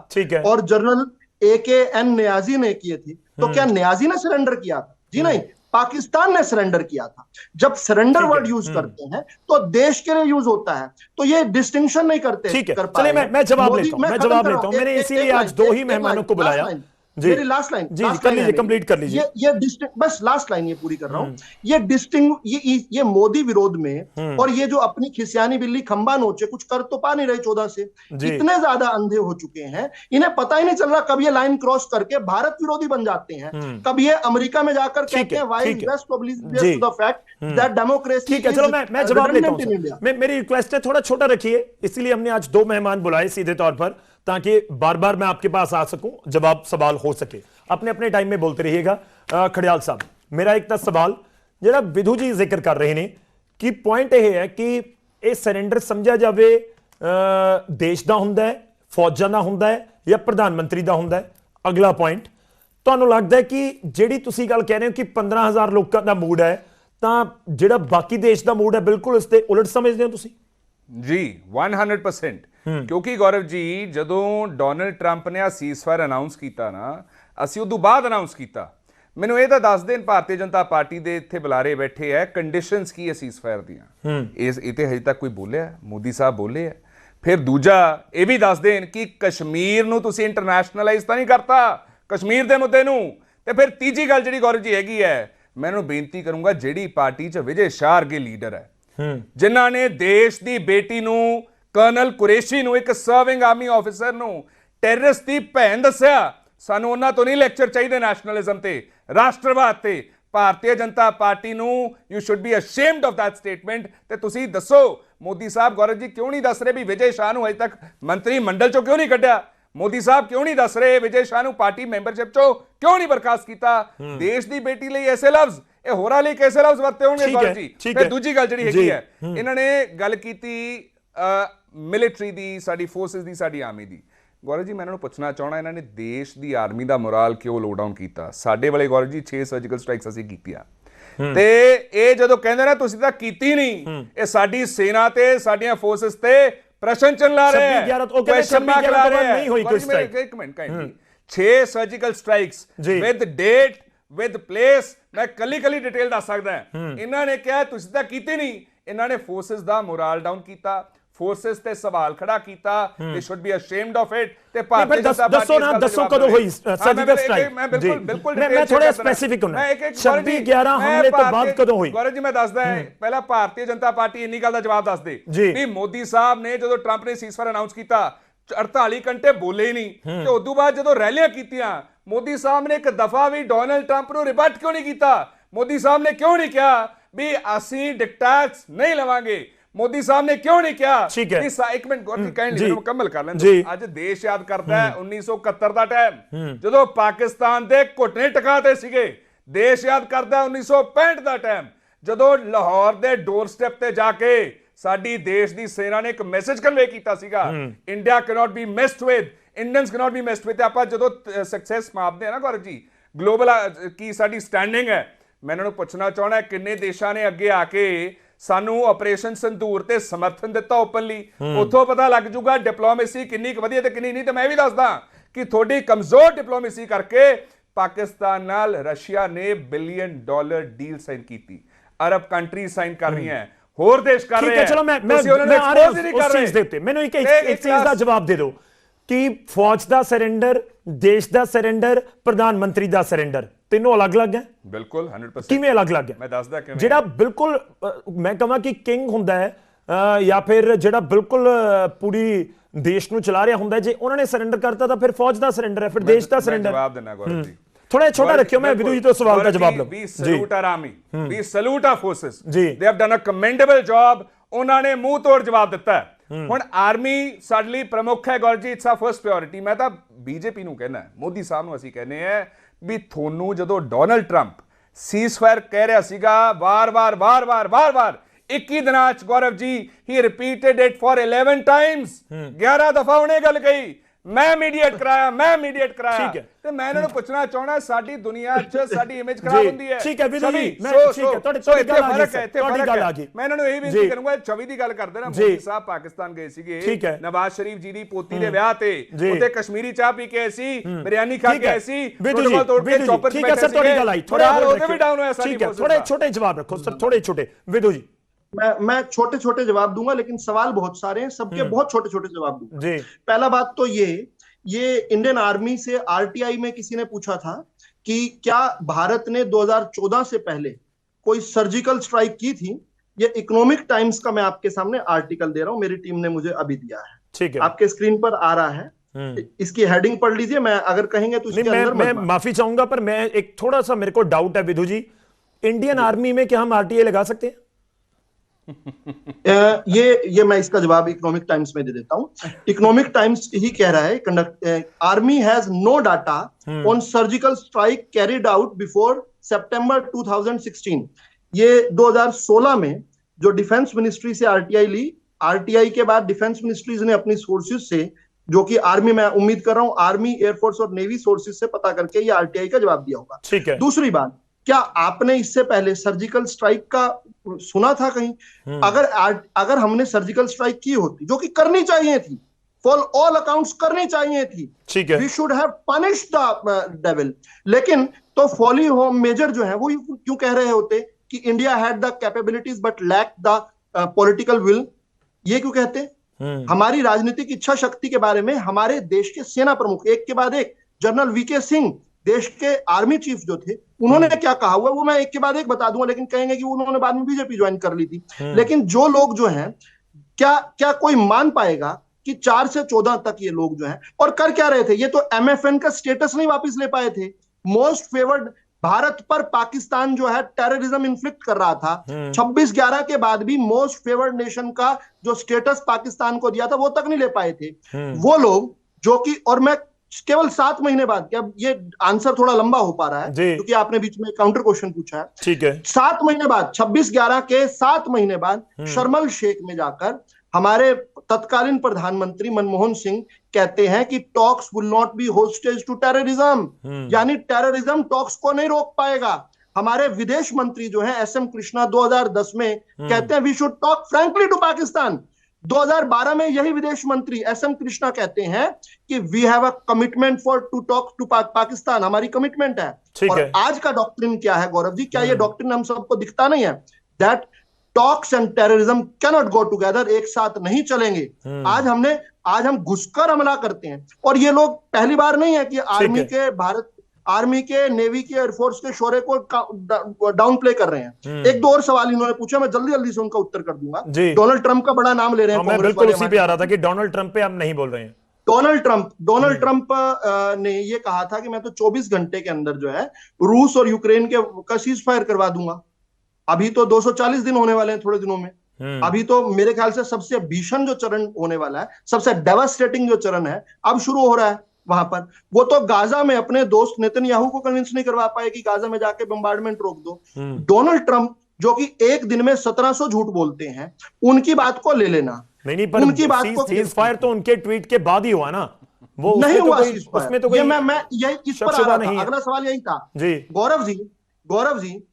और जनरल AKN नियाजी ने किए थे, तो क्या नियाजी ने सरेंडर किया था? जी नहीं, पाकिस्तान ने सरेंडर किया था। जब सरेंडर वर्ड यूज करते हैं तो देश के लिए यूज होता है, तो ये डिस्टिंक्शन नहीं करते। ठीक है, चलिए मैं जवाब लेता हूं। मैंने इसीलिए आज दो ही मेहमानों को बुलाया। मेरी लास्ट लाइन कर लीजिए, कंप्लीट कर लीजिए। ये बस लास्ट लाइन ये पूरी कर रहा हूं। ये मोदी विरोध में और ये जो अपनी खिसियानी बिल्ली खंबा नोचे, कुछ कर तो पा नहीं रहे 14 से, इतने ज्यादा अंधे हो चुके हैं, इन्हें पता ही नहीं चल रहा कब ये लाइन क्रॉस करके भारत विरोधी बन जाते हैं, कब ये अमेरिका में जाकर कहते हैं why is best publicity to the fact that democracy. ठीक है, चलो मैं जवाब लेता हूं। मेरी रिक्वेस्ट है थोड़ा छोटा रखिए, इसलिए हमने आज दो मेहमान बुलाए सीधे तौर पर, ताकि बार बार मैं आपके पास आ सकूं, जवाब सवाल हो सके। अपने अपने टाइम में बोलते रहिएगा। खड़ियाल साहब, मेरा एक सवाल ਜਿਹੜਾ विधु जी जिक्र कर रहे हैं कि पॉइंट यह है कि यह सरेंडर समझा जाए देश का हुंदा है, फौजां का हुंदा है या प्रधानमंत्री का हुंदा है? अगला पॉइंट, ਤੁਹਾਨੂੰ लगता है कि ਜਿਹੜੀ ਤੁਸੀਂ ਗੱਲ कह रहे हो कि 15,000 ਲੋਕਾਂ ਦਾ मूड है, ਤਾਂ ਜਿਹੜਾ ਬਾਕੀ ਦੇਸ਼ ਦਾ मूड है बिल्कुल ਇਸ ਤੇ ਉਲਟ ਸਮਝਦੇ ਹੋ ਤੁਸੀਂ? ਜੀ 100%। ਕਿਉਂਕਿ ਗੌਰਵ ਜੀ, ਜਦੋਂ ਡੋਨਲਡ ਟਰੰਪ ਨੇ ਆ ਸੀਜ਼ਫਾਇਰ ਅਨਾਉਂਸ ਕੀਤਾ ਨਾ, ਅਸੀਂ ਉਦੋਂ ਬਾਅਦ ਅਨਾਉਂਸ ਕੀਤਾ। ਮੈਨੂੰ ਇਹ ਤਾਂ ਦੱਸ ਦੇਣ, ਭਾਰਤੀ ਜਨਤਾ ਪਾਰਟੀ ਦੇ ਇੱਥੇ ਬੁਲਾਰੇ ਬੈਠੇ ਹੈ, ਕੰਡੀਸ਼ਨਸ ਕੀ ਹੈ ਸੀਜ਼ਫਾਇਰ ਦੀਆਂ? ਇਹ ਤੇ ਹਜੇ ਤੱਕ ਕੋਈ ਬੋਲਿਆ? ਮੋਦੀ ਸਾਹਿਬ ਬੋਲੇ ਹੈ? ਫਿਰ ਦੂਜਾ ਇਹ ਵੀ ਦੱਸ ਦੇਣ ਕਿ ਕਸ਼ਮੀਰ ਨੂੰ ਤੁਸੀਂ ਇੰਟਰਨੈਸ਼ਨਲਾਈਜ਼ ਤਾਂ ਨਹੀਂ ਕਰਤਾ, ਕਸ਼ਮੀਰ ਦੇ ਮੁੱਦੇ ਨੂੰ। ਤੇ ਫਿਰ ਤੀਜੀ ਗੱਲ ਜਿਹੜੀ ਗੌਰਵ ਜੀ ਹੈਗੀ ਹੈ, ਮੈਂ ਇਹਨੂੰ ਬੇਨਤੀ ਕਰੂੰਗਾ, ਜਿਹੜੀ ਪਾਰਟੀ 'ਚ ਵਿਜੇ ਸ਼ਾਹ ਵਰਗੇ ਲੀਡਰ ਹੈ, ਜਿਨ੍ਹਾਂ ਨੇ ਦੇਸ਼ ਦੀ ਬੇਟੀ ਨੂੰ, ਕਰਨਲ ਕੁਰੇਸ਼ੀ ਨੂੰ, ਇੱਕ ਸਰਵਿੰਗ ਆਰਮੀ ਆਫੀਸਰ ਨੂੰ ਟੈਰਰਿਸਟ ਦੀ ਭੈਣ ਦੱਸਿਆ, ਸਾਨੂੰ ਉਹਨਾਂ ਤੋਂ ਨਹੀਂ ਲੈਕਚਰ ਚਾਹੀਦੇ ਨੈਸ਼ਨਲਿਜ਼ਮ ਤੇ, ਰਾਸ਼ਟਰਵਾਦ ਤੇ। ਭਾਰਤੀ ਜਨਤਾ ਪਾਰਟੀ ਨੂੰ you should be ਅਸ਼ੇਮਡ of that statement. ਤੇ ਤੁਸੀਂ ਦੱਸੋ ਮੋਦੀ ਸਾਹਿਬ, ਗੌਰਵ ਜੀ, ਕਿਉਂ ਨਹੀਂ ਦੱਸ ਰਹੇ ਵੀ ਵਿਜੇ ਸ਼ਾਹ ਨੂੰ ਅਜੇ ਤੱਕ ਮੰਤਰੀ ਮੰਡਲ ਚੋਂ ਕਿਉਂ ਨਹੀਂ ਕੱਢਿਆ? ਮੋਦੀ ਸਾਹਿਬ ਕਿਉਂ ਨਹੀਂ ਦੱਸ ਰਹੇ ਵਿਜੇ ਸ਼ਾਹ ਨੂੰ ਪਾਰਟੀ ਮੈਂਬਰਸ਼ਿਪ ਚੋਂ ਕਿਉਂ ਨਹੀਂ ਬਰਖਾਸਤ ਕੀਤਾ? ਦੇਸ਼ ਦੀ ਬੇਟੀ ਲਈ ਐਸੇ ਲਫ਼ਜ਼, ਇਹ ਹੋਰਾਂ ਲਈ ਕੈਸੇ ਲਫ਼ਜ਼ ਵਰਤੇ ਹੋਣਗੇ ਗੌਰਵ ਜੀ? ਫਿਰ ਦੂਜੀ ਗੱਲ ਜਿਹੜੀ ਹੈਗੀ ਹੈ, ਇਹਨਾਂ ਨੇ ਗੱਲ ਕੀਤੀ ਮਿਲਟਰੀ ਦੀ, ਸਾਡੀ ਫੋਰਸਿਸ ਦੀ, ਸਾਡੀ ਆਰਮੀ ਦੀ। ਗੌਰਵ ਜੀ, ਮੈਂ ਇਹਨਾਂ ਨੂੰ ਪੁੱਛਣਾ ਚਾਹਣਾ, ਇਹਨਾਂ ਨੇ ਦੇਸ਼ ਦੀ ਆਰਮੀ ਦਾ ਮੋਰਾਲ ਕਿਉਂ ਲੋ ਡਾਊਨ ਕੀਤਾ? ਸਾਡੇ ਵਾਲੇ ਗੌਰਵ ਜੀ 6 ਸਰਜੀਕਲ ਸਟ੍ਰਾਈਕਸ ਅਸੀਂ ਕੀਤੀਆਂ, ਤੇ ਇਹ ਜਦੋਂ ਕਹਿੰਦੇ ਨਾ ਤੁਸੀਂ ਤਾਂ ਕੀਤੀ ਨਹੀਂ, ਇਹ ਸਾਡੀ ਸੇਨਾ ਤੇ ਸਾਡੀਆਂ ਫੋਰਸਿਸ ਤੇ ਪ੍ਰਸ਼ਨ ਚਿੰਨ੍ਹ ਲਾ ਰਹੇ ਹੈ, ਕੁਐਸਚਨ ਮਾਰਕ ਲਾ ਰਹੇ ਹੈ। ਇੱਕ minute, 6 surgical strikes with date, with place, ਮੈਂ ਕੱਲੀ ਡਿਟੇਲ ਦੱਸ ਸਕਦਾ। ਇਹਨਾਂ ਨੇ ਕਿਹਾ ਤੁਸੀਂ ਤਾਂ ਕੀਤੀ ਨਹੀਂ, ਇਹਨਾਂ ਨੇ ਫੋਰਸਿਸ ਦਾ ਮੋਰਾਲ ਡਾਊਨ ਕੀਤਾ, ਫੋਰਸਿਸ ਤੇ ਸਵਾਲ ਖੜਾ ਕੀਤਾ। ਦੇ ਸ਼ੁੱਡ ਬੀ ਅਸ਼ੇਮਡ ਆਫ ਇਟ। ਤੇ ਭਾਰਤੀ ਜਨਤਾ ਪਾਰਟੀ ਦੱਸੋ ਕਦੋਂ ਹੋਈ ਸਰਜੀਕਲ ਸਟ੍ਰਾਈਕ? ਮੈਂ ਬਿਲਕੁਲ ਮੈਂ ਥੋੜਾ ਸਪੈਸੀਫਿਕ ਹੋਣਾ, 26/11 ਹਮਲੇ ਤੋਂ ਬਾਅਦ ਕਦੋਂ ਹੋਈ? ਗੌਰਵ ਜੀ, ਮੈਂ ਦੱਸਦਾ, ਪਹਿਲਾਂ ਭਾਰਤੀ ਜਨਤਾ ਪਾਰਟੀ ਇੰਨੀ ਗੱਲ ਦਾ ਜਵਾਬ ਦੱਸ ਦੇ ਵੀ ਮੋਦੀ ਸਾਹਿਬ ਨੇ ਜਦੋਂ ਟਰੰਪ ਨੇ ਸੀਜ਼ਫਾਇਰ ਅਨਾਉਂਸ ਕੀਤਾ 48 ਘੰਟੇ ਬੋਲੇ ਹੀ ਨਹੀਂ, ਤੇ ਉਦੋਂ ਬਾਅਦ ਜਦੋਂ ਰੈਲੀਆਂ ਕੀਤੀਆਂ, ਮੋਦੀ ਸਾਹਿਬ ਨੇ ਇੱਕ ਦਫਾ ਵੀ ਡੋਨਲਡ ਟਰੰਪ ਨੂੰ ਰਿਬਟ ਕਿਉਂ ਨਹੀਂ ਕੀਤਾ? ਮੋਦੀ ਸਾਹਿਬ ਨੇ ਕਿਉਂ ਨਹੀਂ ਕਿਹਾ ਵੀ ਅਸੀਂ ਡਿਕਟੈਟਸ ਨਹੀਂ ਲਵਾਂਗੇ? ਮੋਦੀ ਸਾਹਿਬ ਨੇ ਕਿਉਂ ਨਹੀਂ ਕਿਹਾ? ਇੱਕ ਮਿੰਟ ਗੌਰਵ ਜੀ, ਕਾਈਂਡਲੀ ਮੈਨੂੰ ਮੁਕੰਮਲ ਕਰ ਲੈਣ ਦਿਓ। ਅੱਜ ਦੇਸ਼ ਯਾਦ ਕਰਦਾ ਹੈ 1971 ਦਾ ਟਾਈਮ, ਜਦੋਂ ਪਾਕਿਸਤਾਨ ਦੇ ਘੁਟਨੇ ਟਿਕਾਤੇ ਸੀਗੇ। ਦੇਸ਼ ਯਾਦ ਕਰਦਾ 1965 ਦਾ ਟਾਈਮ, ਜਦੋਂ ਲਾਹੌਰ ਦੇ ਡੋਰ ਸਟੈਪ ਤੇ ਜਾ ਕੇ ਸਾਡੀ ਦੇਸ਼ ਦੀ ਸੈਨਾ ਨੇ ਇੱਕ ਮੈਸੇਜ ਕਨਵੇ ਕੀਤਾ ਸੀਗਾ, India cannot be messed with, Indians cannot be messed with. ਤੇ ਆਪਾਂ ਜਦੋਂ ਸਕਸੈਸ ਮਾਪਦੇ ਆ ਨਾ ਗੌਰਵ ਜੀ, ਗਲੋਬਲ ਕੀ ਸਾਡੀ ਸਟੈਂਡਿੰਗ ਹੈ, ਮੈਂ ਇਹਨਾਂ ਨੂੰ ਪੁੱਛਣਾ ਚਾਹਣਾ, ਕਿੰਨੇ ਦੇਸ਼ਾਂ ਨੇ ਅੱਗੇ ਆ ਕੇ ਸਾਨੂੰ ਆਪਰੇਸ਼ਨ ਸੰਦੂਰ ਤੇ ਸਮਰਥਨ ਦਿੱਤਾ ਓਪਨਲੀ? ਉੱਥੋਂ ਪਤਾ ਲੱਗ ਜੂਗਾ ਡਿਪਲੋਮੇਸੀ ਕਿੰਨੀ ਕੁ ਵਧੀਆ ਤੇ ਕਿੰਨੀ ਨਹੀਂ। ਤੇ ਮੈਂ ਵੀ ਦੱਸਦਾ ਕਿ ਤੁਹਾਡੀ ਕਮਜ਼ੋਰ ਡਿਪਲੋਮੇਸੀ ਕਰਕੇ ਪਾਕਿਸਤਾਨ ਨਾਲ ਰਸ਼ੀਆ ਨੇ $1 ਬਿਲੀਅਨ ਡੀਲ ਸਾਈਨ ਕੀਤੀ, ਅਰਬ ਕੰਟਰੀ ਸਾਈਨ ਕਰ ਰਹੀਆਂ, ਹੋਰ ਦੇਸ਼ ਕਰ ਰਹੇ ਹੈ। ਚਲੋ ਮੈਂ ਆ ਰਿਹਾ ਉਸ ਚੀਜ਼ ਦੇ ਉੱਤੇ, ਮੈਨੂੰ ਇੱਕ ਚੀਜ਼ ਦਾ ਜਵਾਬ ਦੇ ਦਿਓ ਕਿ ਫੌਜ ਦਾ ਸਰੈਂਡਰ, ਦੇਸ਼ ਦਾ ਸਰੈਂਡਰ, ਪ੍ਰਧਾਨ ਮੰਤਰੀ ਦਾ ਸਰੈਂਡਰ, ਤਿੰਨੋਂ ਅਲੱਗ-ਅਲੱਗ ਹੈ? ਬਿਲਕੁਲ 100%। ਕਿਵੇਂ ਅਲੱਗ-ਅਲੱਗ ਹੈ? ਮੈਂ ਦੱਸਦਾ ਕਿਵੇਂ। ਜਿਹੜਾ ਬਿਲਕੁਲ ਮੈਂ ਕਹਾਂ ਕਿ ਕਿੰਗ ਹੁੰਦਾ ਹੈ ਜਾਂ ਫਿਰ ਜਿਹੜਾ ਬਿਲਕੁਲ ਪੂਰੀ ਦੇਸ਼ ਨੂੰ ਚਲਾ ਰਿਹਾ ਹੁੰਦਾ, ਜੇ ਉਹਨਾਂ ਨੇ ਸਰੈਂਡਰ ਕਰਤਾ ਤਾਂ ਫਿਰ ਫੌਜ ਦਾ ਸਰੈਂਡਰ ਹੈ, ਫਿਰ ਦੇਸ਼ ਦਾ ਸਰੈਂਡਰ। ਜਵਾਬ ਦੇਣਾ ਗੌਰਵ ਜੀ, ਥੋੜਾ ਛੋਟਾ ਰੱਖਿਓ, ਮੈਂ ਵਿਧੂ ਜੀ ਤੋਂ ਸਵਾਲ ਦਾ ਜਵਾਬ ਲਵਾਂ। We salute our army, we salute our forces, they have done a commendable job. ਉਹਨਾਂ ਨੇ ਮੂੰਹ ਤੋੜ ਜਵਾਬ ਦਿੱਤਾ। ਹੁਣ ਆਰਮੀ ਸਾਡੇ ਲਈ ਪ੍ਰਮੁੱਖ ਹੈ ਗੌਰਵ ਜੀ, ਇਟਸ ਆ ਫਰਸਟ ਪ੍ਰਾਇੋਰਟੀ। ਮੈਂ ਤਾਂ ਬੀਜੇਪੀ ਨੂੰ ਕਹਿਣਾ, ਮੋਦੀ ਸਾਹਿਬ ਨੂੰ ਅਸੀਂ ਕਹਿੰਦੇ ਆ ਵੀ ਤੁਹਾਨੂੰ ਜਦੋਂ ਡੋਨਲਡ ਟਰੰਪ ਸੀਜ਼ਫਾਇਰ ਕਹਿ ਰਿਹਾ ਸੀਗਾ ਵਾਰ-ਵਾਰ 21 ਦਿਨਾਂ ਚ ਗੌਰਵ ਜੀ ਹੀ ਰਿਪੀਟਡ ਇਟ ਫॉर 11 ਟਾਈਮਸ 11 ਦਫਾ ਉਹਨੇ ਗੱਲ ਕਹੀ ਮੈਂ ਮੀਡੀਏਟ ਕਰਾਇਆ ਠੀਕ ਹੈ। ਤੇ ਮੈਂ ਇਹਨਾਂ ਨੂੰ ਪੁੱਛਣਾ ਚਾਹਣਾ ਸਾਡੀ ਦੁਨੀਆ 'ਚ ਸਾਡੀ ਇਮੇਜ ਖਰਾਬ ਹੁੰਦੀ ਹੈ ਠੀਕ ਹੈ ਵਿਧੂ ਜੀ, ਮੈਂ ਠੀਕ ਹੈ ਤੁਹਾਡੀ ਇੱਥੇ ਗੱਲ ਆ ਫਰਕ ਹੈ, ਇੱਥੇ ਤੁਹਾਡੀ ਗੱਲ ਆ ਫਰਕ ਗਈ। ਹੈ। ਮੈਂ ਇਹਨਾਂ ਨੂੰ ਇਹ ਬੇਨਤੀ ਕਰੂੰਗਾ, ਛਵੀ ਦੀ ਗੱਲ ਕਰਦੇ ਨਾ, ਮੋਦੀ ਸਾਹਿਬ ਪਾਕਿਸਤਾਨ ਗਏ ਸੀਗੇ ਨਵਾਜ਼ ਸ਼ਰੀਫ ਜੀ ਦੀ ਪੋਤੀ ਦੇ ਵਿਆਹ ਤੇ, ਉੱਥੇ ਕਸ਼ਮੀਰੀ ਚਾਹ ਪੀ ਕੇ ਆਏ ਸੀ, ਬਿਰਿਆਨੀ ਖਾ ਕੇ ਆਏ ਸੀ, ਪ੍ਰੋਟੋਕਾਲ ਤੋੜ ਕੇ ਚੌਪਰ 'ਚ ਬੈਠੇ ਸੀ। ਤੁਹਾਡੀ ਗੱਲ ਆਈ, ਥੋੜਾ ਉਹਦੇ ਵੀ ਡਾਊਨ ਹੋਇਆ ਸਾਡੀ ਫੋਰਸ। थोड़े छोटे जवाब रखो सर, थोड़े छोटे। विधु जी मैं छोटे छोटे जवाब दूंगा, लेकिन सवाल बहुत सारे हैं, सबके बहुत छोटे छोटे जवाब दूंगा। जी पहला बात तो ये इंडियन आर्मी से आरटीआई में किसी ने पूछा था कि क्या भारत ने 2014 से पहले कोई सर्जिकल स्ट्राइक की थी। ये इकोनॉमिक टाइम्स का मैं आपके सामने आर्टिकल दे रहा हूं, मेरी टीम ने मुझे अभी दिया है, ठीक है, आपके स्क्रीन पर आ रहा है। इसकी हेडिंग पढ़ लीजिए, मैं अगर कहेंगे तो इसके अंदर मैं माफी चाहूंगा, पर मैं एक थोड़ा सा मेरे को डाउट है विधु जी, इंडियन आर्मी में क्या हम आरटीए लगा सकते हैं? ये मैं इसका जवाब इकोनॉमिक टाइम्स में दे देता हूं। इकोनॉमिक टाइम्स ही कह रहा है army has no data on surgical strike carried out before September 2016। ये 2016 में जो डिफेंस मिनिस्ट्री से आरटीआई ली, आरटीआई के बाद डिफेंस मिनिस्ट्रीज ने अपनी सोर्सेज से, जो कि आर्मी, मैं उम्मीद कर रहा हूं आर्मी, एयरफोर्स और नेवी सोर्सेज से पता करके ये आरटीआई का जवाब दिया होगा। ठीक है। दूसरी बात, क्या आपने इससे पहले सर्जिकल स्ट्राइक का सुना था कहीं? अगर हमने सर्जिकल स्ट्राइक की होती, जो कि करनी चाहिए थी, फॉर ऑल अकाउंट्स करनी चाहिए थी, ठीक है, we should have punished the devil. लेकिन तो फॉली होम मेजर जो है वो क्यों कह रहे होते कि India had the capabilities but lack the political will? ये क्यों कहते? हमारी राजनीतिक इच्छा शक्ति के बारे में हमारे देश के सेना प्रमुख, एक के बाद एक, जनरल वीके सिंह, देश के आर्मी चीफ जो थे, उन्होंने क्या कहा हुआ वो मैं एक के बाद एक बता दूंगा, लेकिन कहेंगे कि उन्होंने बाद में बीजेपी ज्वाइन कर ली थी। लेकिन जो लोग जो हैं, क्या कोई मान पाएगा कि 4 से 14 तक ये लोग जो हैं, और कर क्या रहे थे? ये तो एमएफएन का स्टेटस नहीं वापस ले पाए थे। मोस्ट फेवर्ड भारत पर पाकिस्तान जो है टेररिज्म इन्फ्लिक्ट कर रहा था, 26/11 के बाद भी मोस्ट फेवर्ड नेशन का जो स्टेटस पाकिस्तान को दिया था वो तक नहीं ले पाए थे वो लोग, जो कि, और मैं केवल 7 महीने बाद, क्या ये आंसर थोड़ा लंबा हो पा रहा है क्योंकि आपने बीच में काउंटर क्वेश्चन पूछा है, ठीक है, 7 महीने बाद, 26/11 के 7 महीने बाद शर्मल शेख में जाकर हमारे तत्कालीन प्रधानमंत्री मनमोहन सिंह कहते हैं कि talks will not be hostage to terrorism, यानी टेररिज्म टॉक्स को नहीं रोक पाएगा। हमारे विदेश मंत्री जो है एसएम कृष्णा 2010 में कहते हैं we should talk frankly to Pakistan. 2012 में यही विदेश मंत्री एसएम कृष्णा कहते हैं कि we have a commitment for to talk to Pakistan, हमारी कमिटमेंट है। और आज का डॉक्ट्रिन क्या है गौरव जी? क्या ये डॉक्ट्रिन हम सबको दिखता नहीं है? That talks and terrorism can not go together, एक साथ नहीं चलेंगे। आज हम घुसकर हमला करते हैं, और ये लोग पहली बार नहीं है कि आर्मी के, नेवी के, एयरफोर्स के शौर्य को डाउन प्ले कर रहे हैं। एक दो और सवाल इन्होंने पूछा, मैं जल्दी जल्दी से उनका उत्तर कर दूंगा। डोनाल्ड ट्रंप का बड़ा नाम ले रहे हैं, मैं बिल्कुल उसी पे आ रहा था कि डोनाल्ड ट्रंप पे हम नहीं बोल रहे हैं। डोनाल्ड ट्रंप ने ये कहा था कि मैं तो 24 घंटे के अंदर जो है रूस और यूक्रेन का सीज फायर करवा दूंगा। अभी तो 240 दिन होने वाले हैं थोड़े दिनों में। अभी तो मेरे ख्याल से सबसे भीषण जो चरण होने वाला है, सबसे डेवास्टेटिंग जो चरण है, अब शुरू हो रहा है वहां पर। वो तो गाजा में अपने दोस्त नेतन्याहू को कन्विंस नहीं करवा पाए कि गाजा में जाके बम्बार्डमेंट रोक दो। डोनाल्ड ट्रंप जो कि एक दिन में 1700 झूठ बोलते हैं, उनकी बात को ले लेना। नहीं, पर उनकी बात को, सीज फायर तो उनके ट्वीट के बाद ही हुआ ना, वो नहीं हुआ। उसमें तो कोई मैं यही इस पर आ रहा था, अगला सवाल यही था जी। गौरव जी,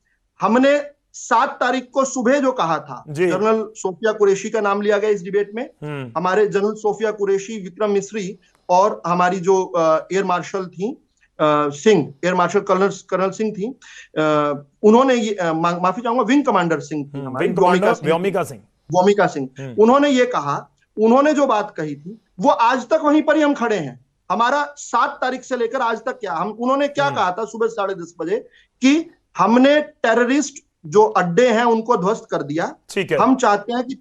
हमने 7 तारीख को सुबह जो कहा था, जनरल सोफिया कुरैशी का नाम लिया गया इस डिबेट में। हमारे जनरल सोफिया कुरैशी, विक्रम मिस्री और हमारी जो एयर मार्शल थी Singh, air marshal colonel Singh थी, उन्होंने ये माफी चाहूंगा, विंग कमांडर सिंह थी हमारी, व्योमिका सिंह। उन्होंने ये कहा, उन्होंने जो बात कही थी वो आज तक वहीं पर ही हम खड़े हैं। हमारा 7 तारीख से लेकर आज तक उन्होंने क्या कहा था सुबह 10:30 बजे कि हमने टेररिस्ट जो अड्डे हैं उनको ध्वस्त कर दिया। हम चाहते हैं कि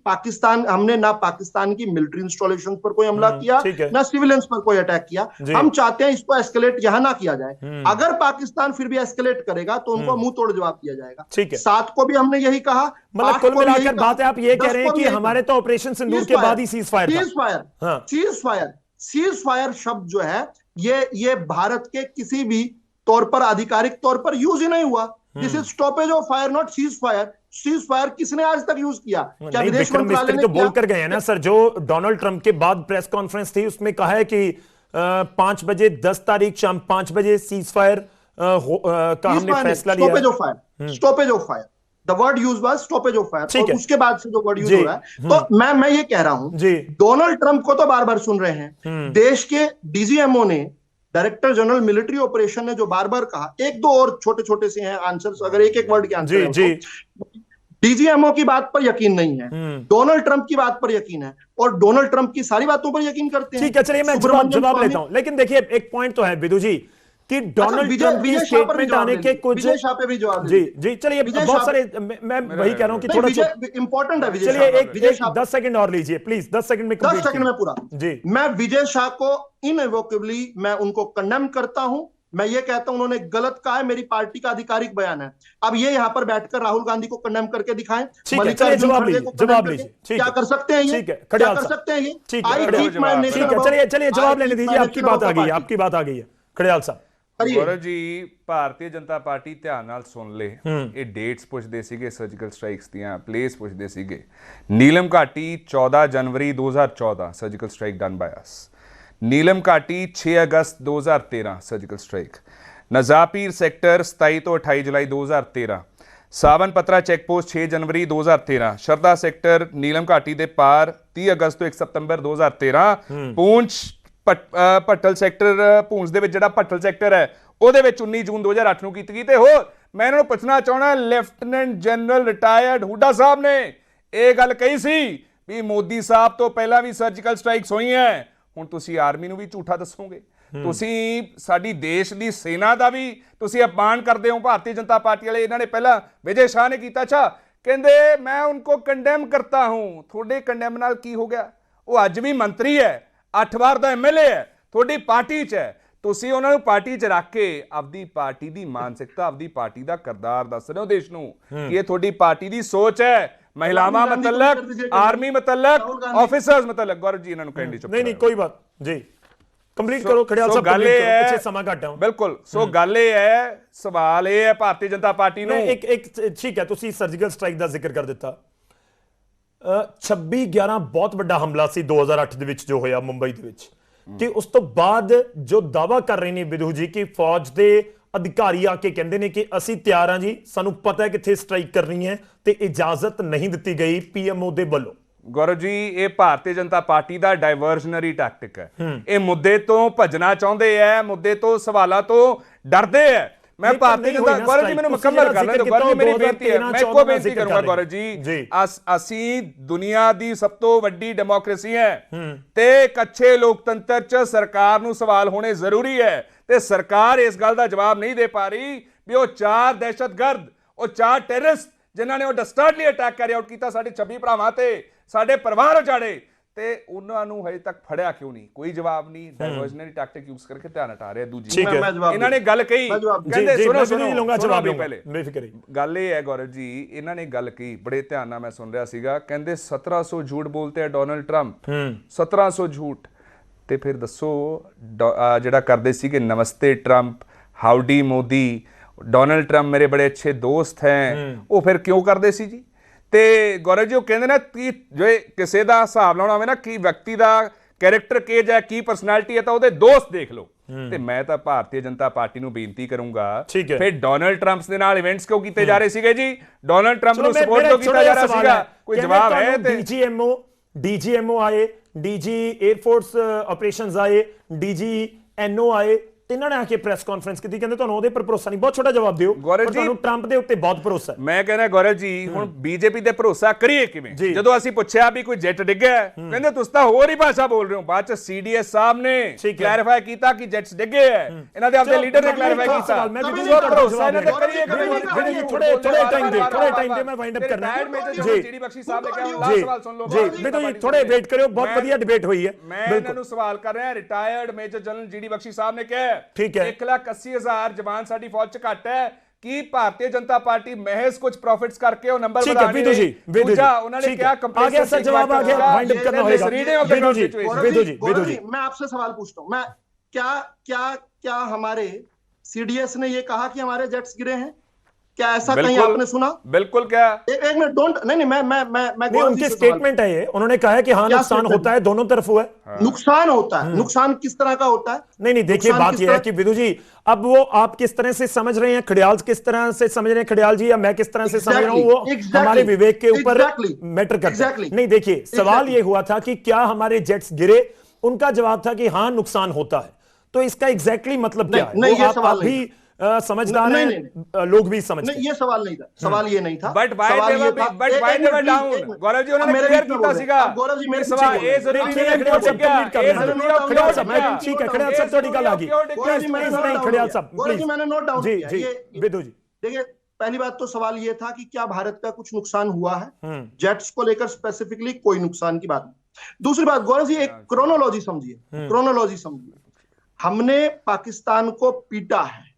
हमने ना पाकिस्तान की मिलिट्री इंस्टॉलेशन पर कोई हमला किया, ना सिविलियंस पर कोई अटैक किया। हम चाहते हैं इसको एस्केलेट यहां ना किया जाए। अगर पाकिस्तान फिर भी एस्केलेट करेगा तो उनको मुंह तोड़ जवाब दिया जाएगा। 7 को भी हमने यही कहा। मतलब कुल मिलाकर बात है, आप ये कह रहे हैं कि हमारे तो ऑपरेशन सिंदूर के बाद ही सीज फायर शब्द जो है ये भारत के किसी भी तौर पर, आधिकारिक तौर पर यूज ही नहीं हुआ। This is stoppage of fire, not cease fire. Cease fire किसने आज तक यूज किया? क्या नहीं, विदेश विक्रम मंत्रालय मिस्त्री ने तो किया? बोल कर गए हैं ना सर, जो डोनाल्ड ट्रंप के बाद प्रेस कॉन्फ्रेंस थी उसमें कहा है कि 5 बजे 10 तारीख शाम 5 बजे सीज फायर का हमने फैसला लिया। Stoppage of fire, stoppage of fire, the word use was stoppage of fire. ठीक और है। उसके बाद से जो वर्ड यूज जी, हो रहा है, तो मैं ये कह रहा हूं, जी। डोनाल्ड ट्रंप को तो बार बार सुन रहे हैं, देश के डीजीएमओ ने, डायरेक्टर जनरल मिलिट्री ऑपरेशन ने जो बार बार कहा, एक दो और छोटे छोटे से हैं आंसर्स, अगर एक एक वर्ड के आंसर जी, हैं तो डीजीएमओ की बात पर यकीन नहीं है, डोनाल्ड ट्रंप की बात पर यकीन है, और डोनाल्ड ट्रंप की सारी बातों पर यकीन करते हैं। ठीक है, चलिए मैं जवाब लेता हूं, लेकिन देखिए एक पॉइंट तो है विदु जी कि डोनाल्ड ट्रंप की स्टेटमेंट आने के कुछ विजय शाह पे भी जवाब जी जी, चलिए बहुत सारे मैं वही कह रहा हूं कि थोड़ा इंपॉर्टेंट है। चलिए एक 10 सेकंड और लीजिए प्लीज, 10 सेकंड में 10 सेकंड में पूरा जी। मैं विजय शाह को इनएवोकेबली मैं उनको कंडेम करता हूं। मैं ये कहता हूं उन्होंने गलत कहा है, मेरी पार्टी का आधिकारिक बयान है। अब ये यहाँ पर बैठकर राहुल गांधी को कंडेम करके दिखाएं, मल्लिकार्जुन खड़गे को जवाब condemn लीजिए, करके क्या कर सकते हैं? ये क्या कर सकते हैं? ये चलिए जवाब लेने दीजिए, आपकी बात आ गई है, आपकी बात आ गई है खड़ेयाल ਸਾਹਿਬ। ਗੌਰਵ ਜੀ, ਭਾਰਤੀ ਜਨਤਾ ਪਾਰਟੀ ਧਿਆਨ ਨਾਲ ਸੁਣ ਲੇ, ਇਹ ਡੇਟਸ ਪੁੱਛਦੇ ਸੀਗੇ ਸਰਜੀਕਲ ਸਟ੍ਰਾਈਕਸ ਦੀਆਂ, ਪਲੇਸ ਪੁੱਛਦੇ ਸੀਗੇ। ਨੀਲਮ ਘਾਟੀ 14 ਜਨਵਰੀ 2014 ਸਰਜੀਕਲ ਸਟ੍ਰਾਈਕ ਡਨ ਬਾय ਅਸ। ਨੀਲਮ ਘਾਟੀ 6 ਅਗਸਤ 2013 ਸਰਜੀਕਲ ਸਟ੍ਰਾਈਕ। ਨਜ਼ਾਪੀਰ ਸੈਕਟਰ 27 ਤੋਂ 28 ਜੁਲਾਈ 2013। ਸਾਵਨ ਪਤਰਾ ਚੈੱਕ ਪੋਸਟ 6 ਜਨਵਰੀ 2013। ਸ਼ਰਦਾ ਸੈਕਟਰ ਨੀਲਮ ਘਾਟੀ ਦੇ ਪਾਰ 30 ਅਗਸਤ ਤੋਂ 1 ਸਤੰਬਰ 2013। ਪੂੰਛ ਭੱਟਲ ਸੈਕਟਰ, ਪੂੰਛ ਦੇ ਵਿੱਚ ਜਿਹੜਾ ਭੱਟਲ ਸੈਕਟਰ ਹੈ ਉਹਦੇ ਵਿੱਚ 19 ਜੂਨ 2008 ਨੂੰ ਕੀਤੀ ਗਈ। ਤੇ ਹੋਰ ਮੈਂ ਇਹਨਾਂ ਨੂੰ ਪੁੱਛਣਾ ਚਾਹਣਾ, ਲੈਫਟੀਨੈਂਟ ਜਨਰਲ ਰਿਟਾਇਰਡ ਹੁੱਡਾ ਸਾਹਿਬ ਨੇ ਇਹ ਗੱਲ ਕਹੀ ਸੀ ਵੀ ਮੋਦੀ ਸਾਹਿਬ ਤੋਂ ਪਹਿਲਾਂ ਵੀ ਸਰਜੀਕਲ ਸਟ੍ਰਾਈਕਸ ਹੋਈਆਂ, ਹੁਣ ਤੁਸੀਂ ਆਰਮੀ ਨੂੰ ਵੀ ਝੂਠਾ ਦੱਸੋਗੇ? ਤੁਸੀਂ ਸਾਡੀ ਦੇਸ਼ ਦੀ ਸੈਨਾ ਦਾ ਵੀ ਤੁਸੀਂ ਅਪਮਾਨ ਕਰਦੇ ਹੋ। ਭਾਰਤੀ ਜਨਤਾ ਪਾਰਟੀ ਵਾਲੇ, ਇਹਨਾਂ ਨੇ ਪਹਿਲਾਂ ਵਿਜੇ ਸ਼ਾਹ ਨੇ ਕੀਤਾ, ਅੱਛਾ ਕਹਿੰਦੇ ਮੈਂ ਉनको ਕੰਡੈਮ ਕਰਤਾ ਹੂੰ। ਤੁਹਾਡੇ ਕੰਡੈਮ ਨਾਲ ਕੀ ਹੋ ਗਿਆ? ਉਹ ਅੱਜ ਵੀ ਮੰਤਰੀ ਹੈ, 8 ਵਾਰ ਦਾ ਐਮਐਲਏ ਹੈ, ਤੁਹਾਡੀ ਪਾਰਟੀ 'ਚ ਹੈ। ਤੁਸੀਂ ਉਹਨਾਂ ਨੂੰ ਪਾਰਟੀ 'ਚ ਰੱਖ ਕੇ ਆਪਦੀ ਪਾਰਟੀ ਦੀ ਮਾਨਸਿਕਤਾ, ਆਪਦੀ ਪਾਰਟੀ ਦਾ ਕਿਰਦਾਰ ਦੱਸ ਰਹੇ ਹੋ ਦੇਸ਼ ਨੂੰ ਕਿ ਇਹ ਤੁਹਾਡੀ ਪਾਰਟੀ ਦੀ ਸੋਚ ਹੈ। ਮਹਿਲਾਵਾਂ ਮਤਲਕ, ਆਰਮੀ ਮਤਲਕ, ਆਫੀਸਰਸ ਮਤਲਕ। ਗੌਰਵ ਜੀ ਇਹਨਾਂ ਨੂੰ ਕਹਿੰਦੀ ਚੁੱਪ ਨਹੀਂ ਕੋਈ ਬਾਤ ਜੀ, ਕੰਪਲੀਟ ਕਰੋ ਖੜਿਆਲ ਸਾਹਿਬ, ਗੱਲ ਇਹ ਹੈ, ਪਿੱਛੇ ਸਮਾਂ ਘੱਟ ਹੈ ਬਿਲਕੁਲ। ਸੋ ਗੱਲ ਇਹ ਹੈ, ਸਵਾਲ ਇਹ ਹੈ ਭਾਰਤੀ ਜਨਤਾ ਪਾਰਟੀ ਨੂੰ, ਇੱਕ ਠੀਕ ਹੈ, ਤੁਸੀਂ ਸਰਜੀਕਲ ਸਟ੍ਰਾਈਕ ਦਾ ਜ਼ਿਕਰ ਕਰ ਦਿੱਤਾ। 26/11 ਬਹੁਤ ਵੱਡਾ ਹਮਲਾ ਸੀ 2008 ਦੇ ਵਿੱਚ ਜੋ ਹੋਇਆ ਮੁੰਬਈ ਦੇ ਵਿੱਚ, ਤੇ ਉਸ ਤੋਂ ਬਾਅਦ ਜੋ ਦਾਵਾ ਕਰ ਰਹੇ ਨੇ ਵਿਦੂ ਜੀ ਕਿ ਫੌਜ ਦੇ ਅਧਿਕਾਰੀ ਆ ਕੇ ਕਹਿੰਦੇ ਨੇ ਕਿ ਅਸੀਂ ਤਿਆਰ ਹਾਂ ਜੀ, ਸਾਨੂੰ ਪਤਾ ਹੈ ਕਿੱਥੇ ਸਟ੍ਰਾਈਕ ਕਰਨੀ ਹੈ, ਤੇ ਇਜਾਜ਼ਤ ਨਹੀਂ ਦਿੱਤੀ ਗਈ ਪੀਐਮਓ ਦੇ ਵੱਲੋਂ। ਗੌਰਵ ਜੀ, ਇਹ ਭਾਰਤੀ ਜਨਤਾ ਪਾਰਟੀ ਦਾ ਡਾਇਵਰਜਨਰੀ ਟੈਕਟਿਕ ਹੈ। ਇਹ ਮੁੱਦੇ ਤੋਂ ਭੱਜਣਾ ਚਾਹੁੰਦੇ ਹੈ, ਮੁੱਦੇ ਤੋਂ, ਸਵਾਲਾਂ ਤੋਂ ਡਰਦੇ ਹੈ। ਮੈਂ ਭਾਰਤੀ ਜਨਤਾ, ਗੌਰਵ ਜੀ ਮੈਨੂੰ ਮੁਕੰਮਲ ਕਰ ਲੈਣ ਦਿਓ। ਗੌਰਵ ਜੀ ਮੇਰੀ ਬੇਨਤੀ ਹੈ, ਮੈਂ ਇੱਕੋ ਬੇਨਤੀ ਕਰੂੰਗਾ ਗੌਰਵ ਜੀ, ਅਸੀਂ ਦੁਨੀਆ ਦੀ ਸਭ ਤੋਂ ਵੱਡੀ ਡੈਮੋਕ੍ਰੇਸੀ ਹੈ ਤੇ ਇੱਕ ਅੱਛੇ ਲੋਕਤੰਤਰ 'ਚ ਸਰਕਾਰ ਨੂੰ ਸਵਾਲ ਹੋਣੇ ਜ਼ਰੂਰੀ ਹੈ, ਤੇ ਸਰਕਾਰ ਇਸ ਗੱਲ ਦਾ ਜਵਾਬ ਨਹੀਂ ਦੇ ਪਾ ਰਹੀ ਵੀ ਉਹ 4 ਦਹਿਸ਼ਤਗਰਦ, ਉਹ 4 ਟੈਰਰਿਸਟ ਜਿਨ੍ਹਾਂ ਨੇ ਉਹ ਡਸਟਰਡਲੀ ਅਟੈਕ ਕੈਰੀ ਆਊਟ ਕੀਤਾ ਸਾਡੇ 26 ਭਰਾਵਾਂ ਤੇ, ਸਾਡੇ ਪਰਿਵਾਰ ਉਜਾੜੇ, ਤੇ ਉਹਨਾਂ ਨੂੰ ਹਜੇ ਤੱਕ ਫੜਿਆ ਕਿਉਂ ਨਹੀਂ? ਕੋਈ ਜਵਾਬ ਨਹੀਂ। ਡਾਇਵਰਜਨਰੀ ਟੈਕਟਿਕ ਯੂਜ਼ ਕਰਕੇ ਧਿਆਨ ਹਟਾ ਰਿਹਾ। ਦੂਜੀ ਇਹਨਾਂ ਨੇ ਗੱਲ ਕਹੀ, ਕਹਿੰਦੇ ਸੁਣੋ ਪਹਿਲੇ ਬੇਫਿਕਰੀ ਗੱਲ ਇਹ ਹੈ ਗੌਰਵ ਜੀ, ਇਹਨਾਂ ਨੇ ਗੱਲ ਕਹੀ, ਬੜੇ ਧਿਆਨ ਨਾਲ ਮੈਂ ਸੁਣ ਰਿਹਾ ਸੀਗਾ, ਕਹਿੰਦੇ 1700 ਝੂਠ ਬੋਲਤੇ ਹੈ ਡੋਨਾਲਡ ਟਰੰਪ, 1700 ਝੂਠ। ਤੇ ਫਿਰ ਦੱਸੋ, ਜਿਹੜਾ ਕਰਦੇ ਸੀਗੇ ਨਮਸਤੇ ਟਰੰਪ, ਹਾਊਡੀ ਮੋਦੀ, ਡੋਨਾਲਡ ਟਰੰਪ ਮੇਰੇ ਬੜੇ ਅੱਛੇ ਦੋਸਤ ਹੈ, ਉਹ ਫਿਰ ਕਿਉਂ ਕਰਦੇ ਸੀ ਜੀ? ਤੇ ਗੌਰਵ ਜੀ ਉਹ ਕਹਿੰਦੇ ਨਾ ਕਿ ਜੇ ਕਿਸੇ ਦਾ ਹਿਸਾਬ ਲਾਉਣਾ ਹੋਵੇ ਨਾ ਕਿ ਵਿਅਕਤੀ ਦਾ ਕੈਰੈਕਟਰ ਕਿਹੋ ਜਿਹਾ, ਕੀ ਪਰਸਨੈਲਿਟੀ ਹੈ, ਤਾਂ ਉਹਦੇ ਦੋਸਤ ਦੇਖ ਲਓ। ਤੇ ਮੈਂ ਤਾਂ ਭਾਰਤੀ ਜਨਤਾ ਪਾਰਟੀ ਨੂੰ ਬੇਨਤੀ ਕਰੂੰਗਾ, ਫਿਰ ਡੋਨਾਲਡ ਟਰੰਪ ਦੇ ਨਾਲ ਇਵੈਂਟਸ ਕਿਉਂ ਕੀਤੇ ਜਾ ਰਹੇ ਸੀਗੇ ਜੀ? ਡੋਨਾਲਡ ਟਰੰਪ ਨੂੰ ਸਪੋਰਟ ਕਿਉਂ ਕੀਤਾ ਜਾ ਰਿਹਾ ਸੀਗਾ? ਕੋਈ ਜਵਾਬ ਹੈ? ਤੇ ਡੀਜੀਐਮਓ ਆਏ, ਡੀਜੀ 에ਅਰ ਫੋਰਸ ਆਪਰੇਸ਼ਨਸ ਆਏ, ਡੀਜੀਐਨਓ ਆਏ, ਤੇ ਇਹਨਾਂ ਨੇ ਆ ਕੇ ਪ੍ਰੈਸ ਕਾਨਫਰੰਸ ਕੀਤੀ, ਕਹਿੰਦੇ ਤੁਹਾਨੂੰ ਉਹਦੇ ਪਰ ਭਰੋਸਾ ਨਹੀਂ। ਬਹੁਤ ਛੋਟਾ ਜਵਾਬ ਦਿਓ, ਤੁਹਾਨੂੰ ਟਰੰਪ ਦੇ ਉੱਤੇ ਬਹੁਤ ਭਰੋਸਾ ਹੈ। ਮੈਂ ਕਹਿੰਦਾ ਗੌਰਵ ਜੀ, ਹੁਣ ਬੀਜੇਪੀ ਤੇ ਭਰੋਸਾ ਕਰੀਏ ਕਿਵੇਂ? ਜਦੋਂ ਅਸੀਂ ਪੁੱਛਿਆ ਵੀ ਕੋਈ ਜੈਟ ਡਿੱਗਿਆ, ਕਹਿੰਦੇ ਤੁਸੀਂ ਤਾਂ ਹੋਰ ਹੀ ਭਾਸ਼ਾ ਬੋਲ ਰਹੇ ਹੋ। ਬਾਅਦ ਚ ਸੀਡੀਐਸ ਸਾਹਿਬ ਨੇ ਕਲੈਰੀਫਾਈ ਕੀਤਾ ਕਿ ਜੈਟਸ ਡਿੱਗੇ ਹੈ, ਇਹਨਾਂ ਦੇ ਆਪਦੇ ਲੀਡਰ ਨੇ ਕਲੈਰੀਫਾਈ ਕੀਤਾ। ਭਰੋਸਾ ਇਹਨਾਂ ਤੇ ਕਰੀਏ ਥੋੜੇ ਟਾਈਮ ਦੇ ਮੈਂ ਵਾਈਂਡ ਅਪ ਕਰਨਾ ਜੀ। ਜੀਡੀ ਬਖਸ਼ੀ ਸਾਹਿਬ ਨੇ ਕਿਹਾ, ਲਾਸਟ ਸਵਾਲ ਸੁਣ ਲਓ ਜੀ ਬਿਲਕੁਲ ਜੀ, ਥੋੜੇ ਵੇਟ ਕਰਿਓ, ਬਹੁਤ ਵਧੀਆ ਡਿਬੇਟ ਹੋਈ ਹੈ। ਮੈਂ ਇਹਨਾਂ ਨੂੰ ਸਵਾਲ ਕਰ ਰਿਹਾ, ਰਿਟਾਇਰਡ ਮੇਜਰ ਜਨਰਲ ਜੀਡੀ ਬਖਸ਼ੀ ਸਾਹਿਬ ਨੇ ਕਿਹਾ ਠੀਕ ਹੈ 1,80,000 ਜਵਾਨ ਸਾਡੀ ਫੌਜ 'ਚ ਘੱਟ ਹੈ, ਕੀ ਭਾਰਤੀ ਜਨਤਾ ਪਾਰਟੀ ਮਹਿਜ਼ ਕੁਝ ਪ੍ਰੋਫਿਟਸ ਕਰਕੇ ਉਹ ਨੰਬਰ ਵਧਾ ਵਿਦੂ ਜੀ ਉਹਨਾਂ ਨੇ ਕਿਹਾ आ गया सर, जवाब आ गया, वाइंड अप करना होगा। विदु जी मैं आपसे सवाल पूछता हूं, मैं क्या हमारे सीडीएस ने ये कहा कि हमारे जेट्स गिरे हैं? क्या ऐसा कहीं बिल्कुल। आपने सुना? बिल्कुल। क्या एक मिनट, डोंट, नहीं मैं नहीं, गौरव जी उनके से सवाल- स्टेटमेंट है ये, उन्होंने कहा है कि हाँ क्या नुकसान statement? होता है, दोनों तरफ हुआ है। नुकसान होता है, नुकसान किस तरह का होता है? नहीं देखिए, नुकसान बात किस यह है तरह- कि विधु जी, अब वो आप किस तरह से समझ रहे हैं, खड़ियाल किस तरह से समझ रहे हैं खड़ियाल जी, या मैं किस तरह से समझ रहा हूं, वो Exactly, हमारे विवेक के ऊपर exactly, मैटर करता है। exactly, नहीं देखिए, सवाल exactly. ये हुआ था कि क्या हमारे जेट्स गिरे, उनका जवाब था कि हाँ नुकसान होता है। तो इसका एग्जैक्टली मतलब क्या है, नहीं, वो ये आप सवाल भी समझदार नहीं, हैं, लोग भी समझते नहीं, हैं। ये सवाल नहीं था, सवाल ये नहीं था। बट बाय सवाल ये था- बट एक- बाय एक देवर मिनट, डाउन एक मिनट। गौरव जी उन्होंने मेरे क्लियर बीच में किया बोल रहे हैं। सीगा अब गौरव जी मेरे कि पीछे सवाल बोल रहे ए हैं। जरूरी ठीक नहीं है, है खड़ियाल साहब कंप्लीट कर लें। खड़ियाल साहब, ठीक है, खड़ियाल साहब थोड़ी गल आ गई। गौरव जी, मैंने प्लीज note नहीं, down खड़ियाल किया। साहब गौरव जी, प्लीज। मैंने नोट डाउन जी किया। जी विधु जी, देखिए, पहली बात तो सवाल ये था कि क्या भारत का कुछ नुकसान हुआ है जेट्स को लेकर, स्पेसिफिकली कोई नुकसान की बात नहीं। दूसरी बात, गौरव जी एक क्रोनोलॉजी समझिए, क्रोनोलॉजी समझिए। हमने पाकिस्तान को पीटा है,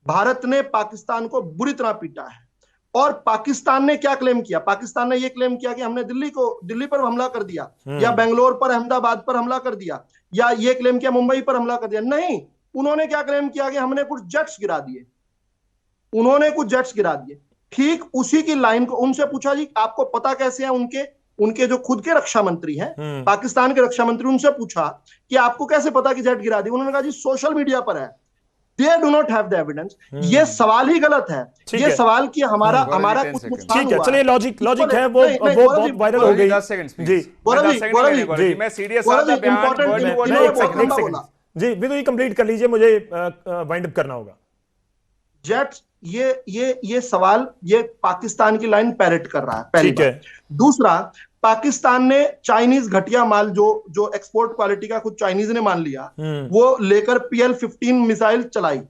भारत ने पाकिस्तान को बुरी तरह पीटा है, और पाकिस्तान ने क्या क्लेम किया? पाकिस्तान ने यह क्लेम किया कि हमने दिल्ली पर हमला कर दिया, या बेंगलोर पर, अहमदाबाद पर हमला कर दिया, या ये क्लेम किया मुंबई पर हमला कर दिया। नहीं, उन्होंने क्या क्लेम किया कि हमने कुछ जेट्स गिरा दिए, उन्होंने कुछ जेट्स गिरा दिए। ठीक उसी की लाइन को उनसे पूछा जी आपको पता कैसे है, उनके जो खुद के रक्षा मंत्री हैं, पाकिस्तान के रक्षा मंत्री, उनसे पूछा कि आपको कैसे पता कि जेट गिरा दी? उन्होंने कहा जी सोशल मीडिया पर है। They do not have the evidence। ये सवाल ही गलत है। ये सवाल कि हमारा कुछ नुकसान ठीक है, हुआ चलिए लॉजिक है, वो बहुत वायरल हो गई। 10 सेकंड जी गौरव जी मैं सीडीएस साहब का बयान एक सेकंड जी विधु जी कंप्लीट कर लीजिए, मुझे वाइंड अप करना होगा। जेट्स, ये सवाल ये पाकिस्तान की लाइन पैरेट कर रहा है, पहली बात। दूसरा, पाकिस्तान ने चाइनीज घटिया माल जो एक्सपोर्ट क्वालिटी का खुद चाइनीज ने मान लिया, वो लेकर PL-15 मिसाइल चलाई।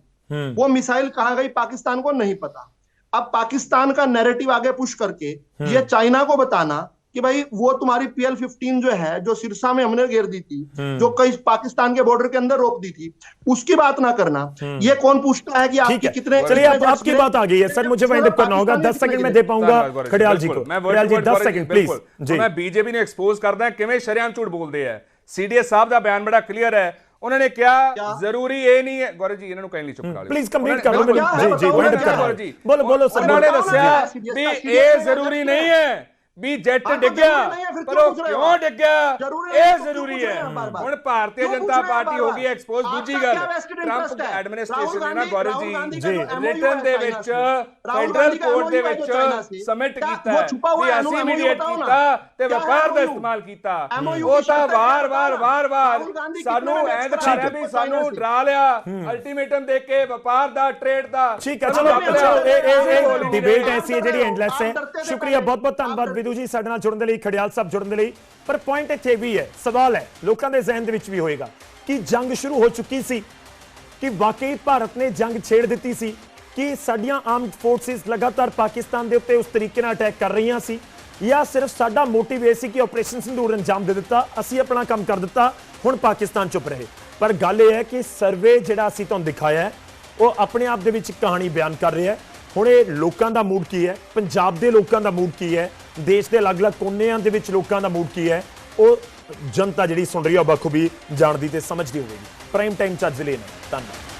वो मिसाइल कहां गई पाकिस्तान को नहीं पता। अब पाकिस्तान का नैरेटिव आगे पुश करके ये चाइना को बताना कि भाई वो तुम्हारी PL-15 जो है, जो सिरसा में हमने घेर दी थी, जो कई पाकिस्तान के बॉर्डर के अंदर रोक दी थी, उसकी बात ना करना। ये कौन पूछता है कि आपके कितने? चलिए आपकी बात आ गई है सर, मुझे वाइंड अप करना होगा। 10 सेकंड में दे पाऊंगा खड़ियाल जी को। खड़ियाल जी 10 सेकंड प्लीज जी। मैं बीजेपी ਨੂੰ ਐਕਸਪੋਜ਼ ਕਰਦਾ ਕਿਵੇਂ ਸ਼ਰਿਆਮ ਝੂਠ ਬੋਲਦੇ ਆ। ਸੀਡੀਐਸ ਸਾਹਿਬ ਦਾ ਬਿਆਨ ਬੜਾ ਕਲੀਅਰ ਹੈ। उन्होंने क्या जरूरी ये नहीं है गौरव जी इन्होंने कहनी चुप करा प्लीज कंप्लीट कर लो। जी जी वाइंड अप करो, बोलो सर। उन्होंने दस्या भी ये जरूरी नहीं है भी जेट डिग गया, पर वो क्यों डिग गया ਇਹ ਜ਼ਰੂਰੀ ਹੈ। ਹੁਣ ਭਾਰਤੀ ਜਨਤਾ ਪਾਰਟੀ ਹੋ ਗਈ ਐਕਸਪੋਜ਼। ਦੂਜੀ ਗੱਲ, ਟਰੰਪ ਐਡਮਿਨਿਸਟ੍ਰੇਸ਼ਨ ਨੇ ਨਾ ਗੌਰਵ ਜੀ ਰਿਟਨ ਦੇ ਵਿੱਚ ਫੈਡਰਲ ਕੋਰਟ ਦੇ ਵਿੱਚ ਸਬਮਿਟ ਕੀਤਾ ਵੀ ਅਸੀਂ ਮੀਡੀਏਟ ਕੀਤਾ ਤੇ ਵਪਾਰ ਦਾ ਇਸਤੇਮਾਲ ਕੀਤਾ। ਉਹ ਤਾਂ ਵਾਰ-ਵਾਰ ਸਾਨੂੰ ਐਂ ਦਿਖਾ ਰਿਹਾ ਵੀ ਸਾਨੂੰ ਡਰਾ ਲਿਆ, ਅਲਟੀਮੇਟਮ ਦੇ ਕੇ ਵਪਾਰ ਦਾ, ਟ੍ਰੇਡ ਦਾ। ਠੀਕ ਹੈ, ਚਲੋ ਡਿਬੇਟ ਐਸੀ ਹੈ ਜਿਹੜੀ ਐਂਡਲੈਸ ਹੈ। ਸ਼ੁਕਰੀਆ, ਬਹੁਤ-ਬਹੁਤ ਧੰਨਵਾਦ ਵਿਧੂ ਜੀ ਸਾਡੇ ਨਾਲ ਜੁੜਨ ਦੇ ਲਈ, ਖੜਿਆਲ ਸਾਹਿਬ ਜੁੜਨ ਦੇ ਲਈ। ਪਰ ਪੁਆਇੰਟ ਇੱਥੇ ਵੀ ਹੈ, ਸਵਾਲ ਹੈ ਲੋਕਾਂ ਦੇ ਜ਼ਿਹਨ ਦੇ ਵਿੱਚ ਵੀ ਹੋਏਗਾ ਕਿ ਜੰਗ ਸ਼ੁਰੂ ਹੋ ਚੁੱਕੀ ਸੀ, ਕਿ ਵਾਕਈ ਭਾਰਤ ਨੇ ਜੰਗ ਛੇੜ ਦਿੱਤੀ ਸੀ, ਕਿ ਸਾਡੀਆਂ ਆਰਮਡ ਫੋਰਸਿਸ ਲਗਾਤਾਰ ਪਾਕਿਸਤਾਨ ਦੇ ਉੱਤੇ ਉਸ ਤਰੀਕੇ ਨਾਲ ਅਟੈਕ ਕਰ ਰਹੀਆਂ ਸੀ, ਜਾਂ ਸਿਰਫ ਸਾਡਾ ਮੋਟਿਵ ਇਹ ਸੀ ਕਿ ਆਪਰੇਸ਼ਨ ਸਿੰਧੂਰ ਅੰਜਾਮ ਦੇ ਦਿੱਤਾ, ਅਸੀਂ ਆਪਣਾ ਕੰਮ ਕਰ ਦਿੱਤਾ, ਹੁਣ ਪਾਕਿਸਤਾਨ ਚੁੱਪ ਰਹੇ। ਪਰ ਗੱਲ ਇਹ ਹੈ ਕਿ ਸਰਵੇ ਜਿਹੜਾ ਅਸੀਂ ਤੁਹਾਨੂੰ ਦਿਖਾਇਆ ਹੈ ਉਹ ਆਪਣੇ ਆਪ ਦੇ ਵਿੱਚ ਕਹਾਣੀ ਬਿਆਨ ਕਰ ਰਿਹਾ ਹੈ। ਹੁਣ ਇਹ ਲੋਕਾਂ ਦਾ ਮੂਡ ਕੀ ਹੈ, ਪੰਜਾਬ ਦੇ ਲੋਕਾਂ ਦਾ ਮੂਡ ਕੀ ਹੈ, ਦੇਸ਼ ਦੇ ਅਲੱਗ-ਅਲੱਗ ਕੋਨਿਆਂ ਦੇ ਵਿੱਚ ਲੋਕਾਂ ਦਾ ਮੂਡ ਕੀ ਹੈ, ਉਹ ਜਨਤਾ ਜਿਹੜੀ ਸੁਣ ਰਹੀ ਹੈ ਬਖੂਬੀ ਜਾਣਦੀ ਤੇ ਸਮਝਦੀ ਹੋਵੇਗੀ। ਪ੍ਰਾਈਮ ਟਾਈਮ ਚ ਅੱਜ ਲਈ ਧੰਨਵਾਦ।